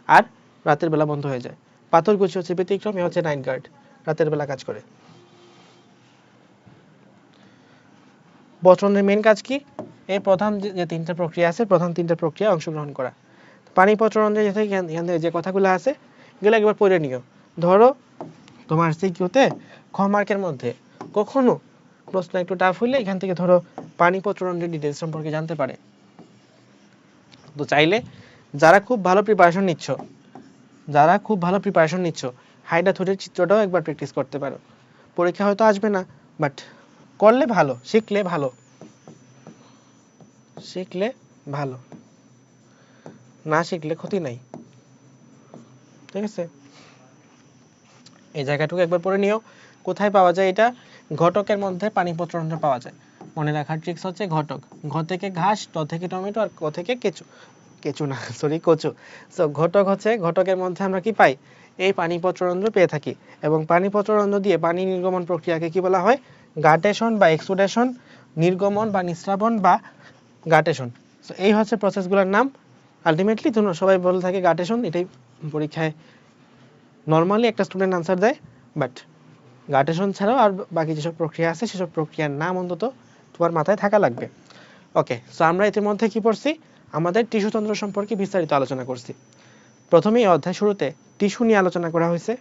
আর রাতের বেলা বন্ধ হয়ে যায়। পাথরকুচি হচ্ছে ব্যতিক্রম, এ হচ্ছে নাইট গার্ড, রাতের বেলা কাজ করে। পত্ররন্ধ্রের মেন কাজ কি? এই প্রধান যে তিনটা প্রক্রিয়া আছে, প্রধান তিনটা প্রক্রিয়া অংশগ্রহণ করা। পানি পত্ররন্ধ্রে এখান থেকে যে কথাগুলো আছে এগুলো একবার পড়ে নিও। ধরো তোমার সিকিউতে খ মার্কের মধ্যে কখনো প্রশ্ন একটু টাফ হইলে এখান থেকে ধরো পানি পত্ররন্ধ্রের ডিটেলস সম্পর্কে জানতে পারে। তো চাইলে যারা খুব ভালো প্রিপারেশন নিচ্ছ হাইড্রা চিত্রটাও একবার প্র্যাকটিস করতে পারো। পরীক্ষা হয়তো আসবে না, বাট করলে ভালো, শিখলে ভালো, না শিখলে ক্ষতি নাই। ঠিক আছে, এই জায়গাটুকু একবার পড়ে নিও। কোথায় পাওয়া যায় এটা? ঘটকের মধ্যে পানি পত্ররন্ধ্র পাওয়া যায়। মনে রাখার ট্রিক্স হচ্ছে ঘটক, ঘ থেকে ঘাস, ট থেকে টমেটো, আর ক থেকে কচু। সো ঘটক হচ্ছে, ঘটকের মধ্যে আমরা কি পাই? এই পানি পত্ররন্ধ্র পেয়ে থাকি। এবং পানি পত্ররন্ধ্র দিয়ে পানি নির্গমন প্রক্রিয়াকে কি বলা হয়? গাটেশন বা এক্সুডেশন, নির্গমন বা নিঃস্রাবন বা গাটেশন। সো এই হচ্ছে প্রসেসগুলোর নাম। আলটিমেটলি তোমরা সবাই বলে থাকে গাটেশন, এটাই পরীক্ষায় নর্মালি একটা স্টুডেন্ট আনসার দেয়। বাট গাটেশন ছাড়াও আর বাকি যেসব প্রক্রিয়া আছে সেসব প্রক্রিয়ার নাম অন্তত তোমার মাথায় থাকা লাগবে। ওকে, সো আমরা ইতিমধ্যে কি পড়ছি? আমাদের টিস্যুতন্ত্র সম্পর্কে বিস্তারিত আলোচনা করছি। প্রথমে এই অধ্যায় শুরুতে টিস্যু নিয়ে আলোচনা করা হয়েছে,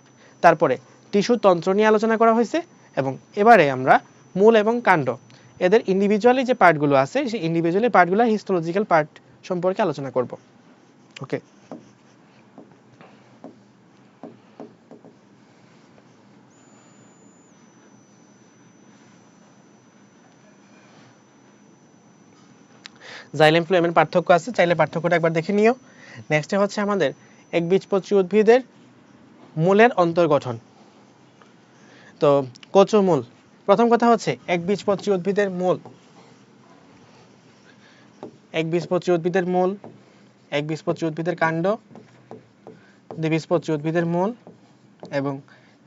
তারপরে টিস্যু তন্ত্র নিয়ে আলোচনা করা হয়েছে, এবং এবারে আমরা মূল এবং কাণ্ড এদের ইন্ডিভিজুয়ালি যে পার্টগুলো আছে সেই ইন্ডিভিজুয়ালি পার্টগুলোর হিস্টোলজিক্যাল পার্ট সম্পর্কে আলোচনা করব। ওকে, জাইলেম ফ্লোয়েমের পার্থক্য আছে, চাইলে পার্থক্যটা একবার দেখে নিও। নেক্সটে হচ্ছে আমাদের একবীজপত্রী উদ্ভিদের মূলের অন্তর্গঠন। তো কচু মূল, প্রথম কথা হচ্ছে একবীজপত্রী উদ্ভিদের মূল, একবীজপত্রী উদ্ভিদের মূল, একবীজপত্রী উদ্ভিদের কাণ্ড, দ্বিবীজপত্রী উদ্ভিদের মূল এবং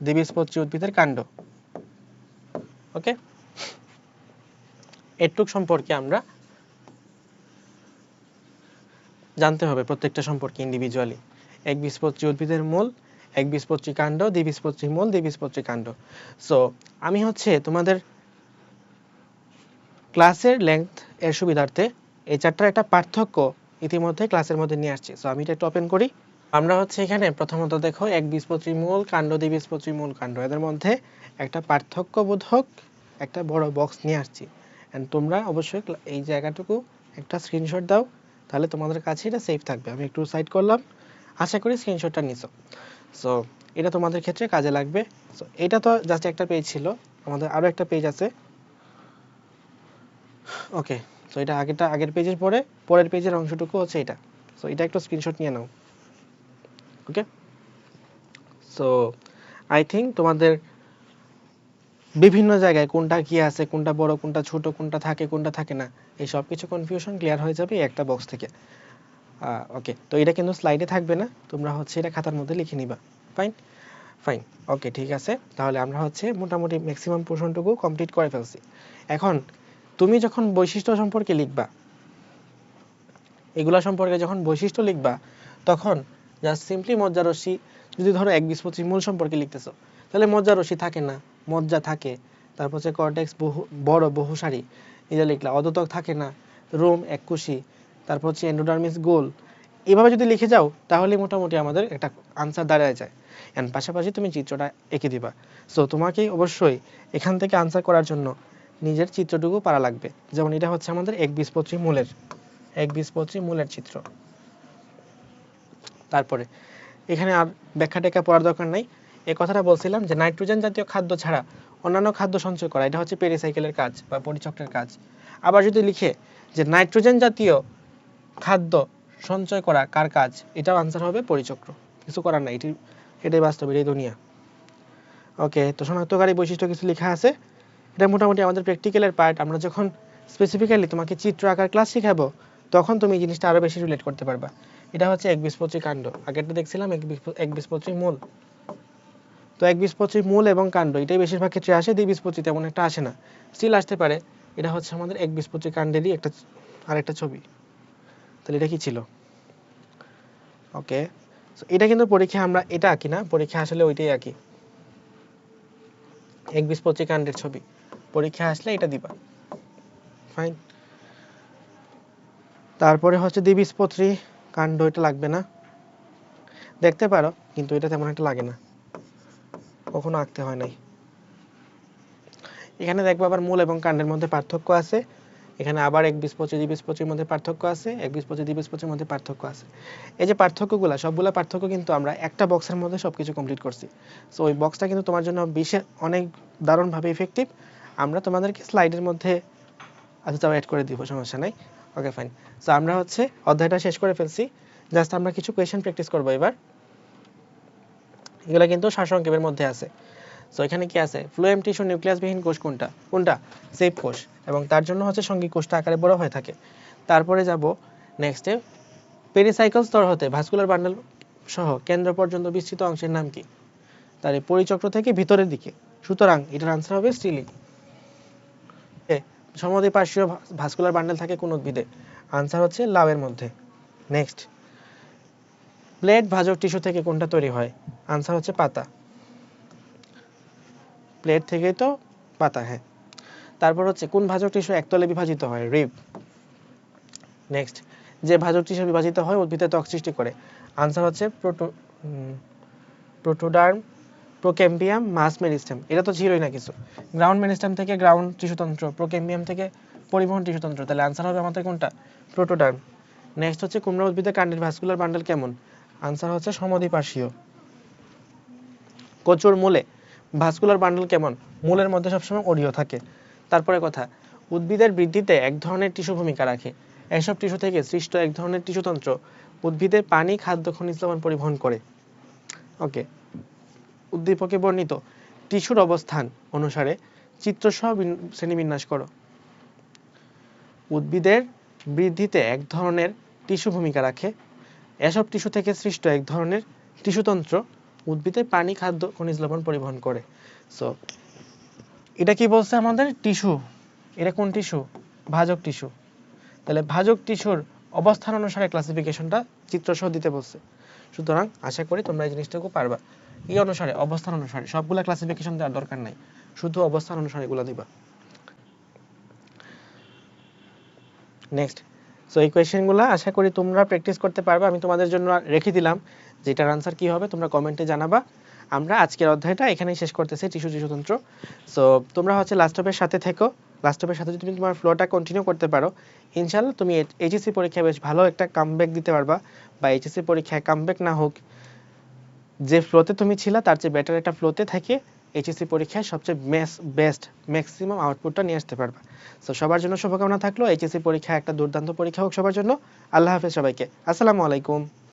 দ্বিবীজপত্রী উদ্ভিদের কাণ্ড। ওকে, এটুক সম্পর্কে আমরা জানতে হবে, প্রত্যেকটা সম্পর্কে ইন্ডিভিজুয়ালি। একবীজপত্রী উদ্ভিদের মূল, একবীজপত্রী কাণ্ড, দ্বিবীজপত্রী মূল, দ্বিবীজপত্রী কাণ্ড। সো আমি হচ্ছে তোমাদের ক্লাসের লেন্থ এর সুবিধার্থে এই চারটার একটা পার্থক্য ইতিমধ্যে ক্লাসের মধ্যে নিয়ে আসছি। সো আমি এটা একটু ওপেন করি। আমরা হচ্ছে এখানে প্রথমত দেখো একবীজপত্রী মূল, কাণ্ড, দ্বিবীজপত্রী মূল, কাণ্ড, এদের মধ্যে একটা পার্থক্য বোধক একটা বড় বক্স নিয়ে আসছি। এন্ড তোমরা অবশ্যই এই জায়গাটুকু একটা স্ক্রিনশট দাও, তাহলে তোমাদের কাছে এটা সেভ থাকবে। আমি একটু সাইড করলাম, আশা করি স্ক্রিনশটটা নিছো। সো এটা তোমাদের ক্ষেত্রে কাজে লাগবে। সো এটা তো জাস্ট একটা পেজ ছিল, আমাদের আরও একটা পেজ আছে। ওকে, সো এটা আগের পেজের পরের পেজের অংশটুকু হচ্ছে এটা। সো এটা একটু স্ক্রিনশট নিয়ে নাও। ওকে, সো আই থিঙ্ক তোমাদের বিভিন্ন জায়গায় কোনটা কি আছে, কোনটা বড়, কোনটা ছোট, কোনটা থাকে, কোনটা থাকে না, এই সব কিছু কনফিউশন ক্লিয়ার হয়ে যাবে একটা বক্স থেকে। ওকে, তো এটা কিন্তু স্লাইডে থাকবে না, তোমরা হচ্ছে এটা খাতার মধ্যে লিখে নিবা। ফাইন ফাইন ওকে, ঠিক আছে। তাহলে আমরা হচ্ছে মোটামুটি ম্যাক্সিমাম পোর্শনটুকু কমপ্লিট করে ফেলছি। এখন তুমি যখন বৈশিষ্ট্য সম্পর্কে লিখবা, এগুলা সম্পর্কে যখন বৈশিষ্ট্য লিখবা, তখন জাস্ট সিম্পলি মজ্জারশ্মি, যদি ধরো একবীজপত্রী মূল সম্পর্কে লিখতেছো, তাহলে মজ্জারশ্মি থাকে না, মজ্জা থাকে, তারপর হচ্ছে কর্টেক্স বড় বহুসারী, এটা লিখলা। অদতক থাকে না, রোম এককোষী, তারপর হচ্ছে এন্ডোডার্মিস গোল। এভাবে যদি লিখে যাও তাহলে মোটামুটি আমাদের একটা আনসার দাঁড়ায় যায়। অ্যান্ড পাশাপাশি তুমি চিত্রটা এঁকে দিবা। সো তোমাকে অবশ্যই এখান থেকে আনসার করার জন্য নিজের চিত্রটুকু পারা লাগবে। যেমন এটা হচ্ছে আমাদের একবীজপত্রী মূলের চিত্র। তারপরে এখানে আর ব্যাখ্যা টেক্কা পড়ার দরকার নাই। এই কথাটা বলছিলাম যে নাইট্রোজেন জাতীয় খাদ্য ছাড়া অন্যান্য খাদ্য সঞ্চয় করা, এটা হচ্ছে পেরিসাইকেলের কাজ বা পরিচক্রের কাজ। আবার যদি লিখে যে নাইট্রোজেন জাতীয় খাদ্য সঞ্চয় করা কার কাজ, এটাও আনসার হবে পরিচক্র। কিছু করার নাই, এটাই বাস্তব, এটাই দুনিয়া। ওকে, তো শনাক্তকারী বৈশিষ্ট্য কিছু লেখা আছে, এটা মোটামুটি আমাদের প্র্যাকটিক্যালের পার্ট। আমরা যখন স্পেসিফিক্যালি তোমাকে চিত্র আঁকার ক্লাস শিখাবো তখন তুমি এই জিনিসটা আরও বেশি রিলেট করতে পারবা। এটা হচ্ছে একবীজপত্রী কাণ্ড, আগেরটা দেখছিলাম একবীজপত্রী মূল। তো একবীজপত্রী মূল এবং কাণ্ড এটাই বেশিরভাগ ক্ষেত্রে আসে, দ্বিবীজপত্রী তেমন একটা আসে না, স্টিল আসতে পারে। এটা হচ্ছে আমাদের একবীজপত্রী কাণ্ডেরই আরেকটা ছবি। তাহলে এটা কি ছিল? ওকে, এটা কিন্তু পরীক্ষা আমরা এটা আঁকি না, পরীক্ষা আসলে ওইটাই আঁকি, একবীজপত্রী কাণ্ডের ছবি। পরীক্ষা আসলে এটা দিবা। ফাইন। তারপরে হচ্ছে দ্বিবীজপত্রী কাণ্ড, এটা লাগবে না, দেখতে পারো কিন্তু এটা তেমন একটা লাগে না, কখনো আঁকতে হয় নাই। এখানে দেখবো আবার মূল এবং কাণ্ডের মধ্যে পার্থক্য আছে, এখানে আবার একবীজপত্রী দ্বিবীজপত্রীর মধ্যে পার্থক্য আছে, একবীজপত্রী দ্বিবীজপত্রীর মধ্যে পার্থক্য আছে। এই যে পার্থক্যগুলো, সবগুলো পার্থক্য কিন্তু আমরা একটা বক্সের মধ্যে সবকিছু কমপ্লিট করছি। সো ওই বক্সটা কিন্তু তোমার জন্য বিশেষ অনেক দারুণভাবে ইফেক্টিভ। আমরা তোমাদেরকে স্লাইডের মধ্যে আচ্ছা অ্যাড করে দিব, সমস্যা নাই। Okay fine. সো আমরা হচ্ছে অধ্যায়টা শেষ করে ফেলছি, জাস্ট আমরা কিছু কোয়েশ্চেন প্র্যাকটিস করবো এবার। এগুলো কিন্তু সারসংক্ষেপের মধ্যে আছে। সো এখানে কি আছে, ফ্লোয়েম টিস্যু নিউক্লিয়াসবিহীন কোষ কোনটা? কোনটা? সেপ কোষ, এবং তার জন্য হচ্ছে সঙ্গী কোষটা আকারে বড় হয়ে থাকে। তারপরে যাব নেক্সটে, পেরিসাইকেল স্তর হতে ভাস্কুলার বান্ডল সহ কেন্দ্র পর্যন্ত বিস্তৃত অংশের নাম কি? তার এই পরিচক্র থেকে ভিতরের দিকে, সুতরাং এটার আনসার হবে স্টিলি। সমদ্বিপার্শ্বীয় ভাস্কুলার বান্ডল থাকে কোন উদ্ভিদে? আনসার হচ্ছে লাউয়ের মধ্যে। নেক্সট, প্লেট ভাজক টিস্যু থেকে কোনটা তৈরি হয়? আনসার হচ্ছে পাতা। প্লেট থেকেই তো পাতা, হ্যাঁ। তারপর হচ্ছে কোন ভাজক টিস্যু একতলে বিভাজিত হয়? রিব। নেক্সট, যে ভাজক টিস্যু বিভাজিত হয় উদ্ভিদে ত্বক সৃষ্টি করে? আনসার হচ্ছে প্রোটোডার্ম, প্রোক্যাম্বিয়াম, মাস মেরিস্টেম। এটা তো ছিলই না কিছু। গ্রাউন্ড মেরিস্টেম থেকে গ্রাউন্ড টিস্যুতন্ত্র, প্রোক্যাম্বিয়াম থেকে পরিবহন টিস্যুতন্ত্র, তাহলে আনসার হবে আমাদের কোনটা? প্রোটোডার্ম। নেক্সট হচ্ছে কুমড়া উদ্ভিদের কাণ্ডের ভাস্কুলার বান্ডল কেমন? আনসার হচ্ছে সমদ্বিপার্শ্বীয়। কচুর মূলে ভাস্কুলার বান্ডল কেমন? মূলের মধ্যে সবসময় অডিও থাকে। তারপরে কথা, উদ্ভিদের বৃদ্ধিতে এক ধরনের টিস্যু ভূমিকা রাখে, এসব টিস্যু থেকে সৃষ্ট এক ধরনের টিস্যুতন্ত্র উদ্ভিদের পানি, খাদ্য, খনিজ লবণ পরিবহন করে। ওকে, উদ্দীপকে বর্ণিত টিস্যুর অবস্থান অনুসারে চিত্রসহ শ্রেণীবিন্যাস করো। উদ্ভিদের বৃদ্ধিতে এক ধরনের টিস্যু ভূমিকা রাখে, এসব টিস্যু থেকে সৃষ্ট এক ধরনের টিস্যুতন্ত্র উদ্ভিদের পানি, খাদ্য, খনিজ লবণ পরিবহন করে। সো এটা কি বলছে আমাদের? টিস্যু। এটা কোন টিস্যু? ভাজক টিস্যু। তাহলে ভাজক টিস্যুর অবস্থান অনুসারে ক্লাসিফিকেশনটা চিত্রসহ দিতে বলছে। সুতরাং আশা করি তোমরা এই জিনিসটাকে পারবা। এই অনুসারে, অবস্থান অনুসারে, সবগুলা ক্লাসিফিকেশন দেওয়ার দরকার নাই, শুধু অবস্থান অনুসারে এগুলো দিবা। নেক্সট, সো এই কোয়েশ্চেনগুলো আশা করি তোমরা প্র্যাকটিস করতে পারবে। আমি তোমাদের জন্য রেখে দিলাম যে এটার আনসার কি হবে, তোমরা কমেন্টে জানাবা। আমরা আজকের অধ্যায়টা এখানেই শেষ করতেছি, টিস্যুতন্ত্র। সো তোমরা হচ্ছে লাস্ট অফের সাথে থেকো। লাস্ট অফের সাথে যদি তুমি তোমার ফ্লোটা কন্টিনিউ করতে পারো, ইনশাআল্লাহ তুমি এইচএসসি পরীক্ষায় বেশ ভালো একটা কামব্যাক দিতে পারবা, বা এইচএসসি পরীক্ষায় কামব্যাক না হোক, যে ফ্লোতে তুমি ছিলা তার চেয়ে বেটার একটা ফ্লোতে থেকে এইচএসসি পরীক্ষায় সবচেয়ে বেস্ট ম্যাক্সিমাম আউটপুটটা নিয়ে আসতে পারবা। সো সবার জন্য শুভকামনা থাকলো, এইচএসসি পরীক্ষা একটা দুর্দান্ত পরীক্ষা হোক সবার জন্য। আল্লাহ হাফেজ সবাইকে, আসসালামু আলাইকুম।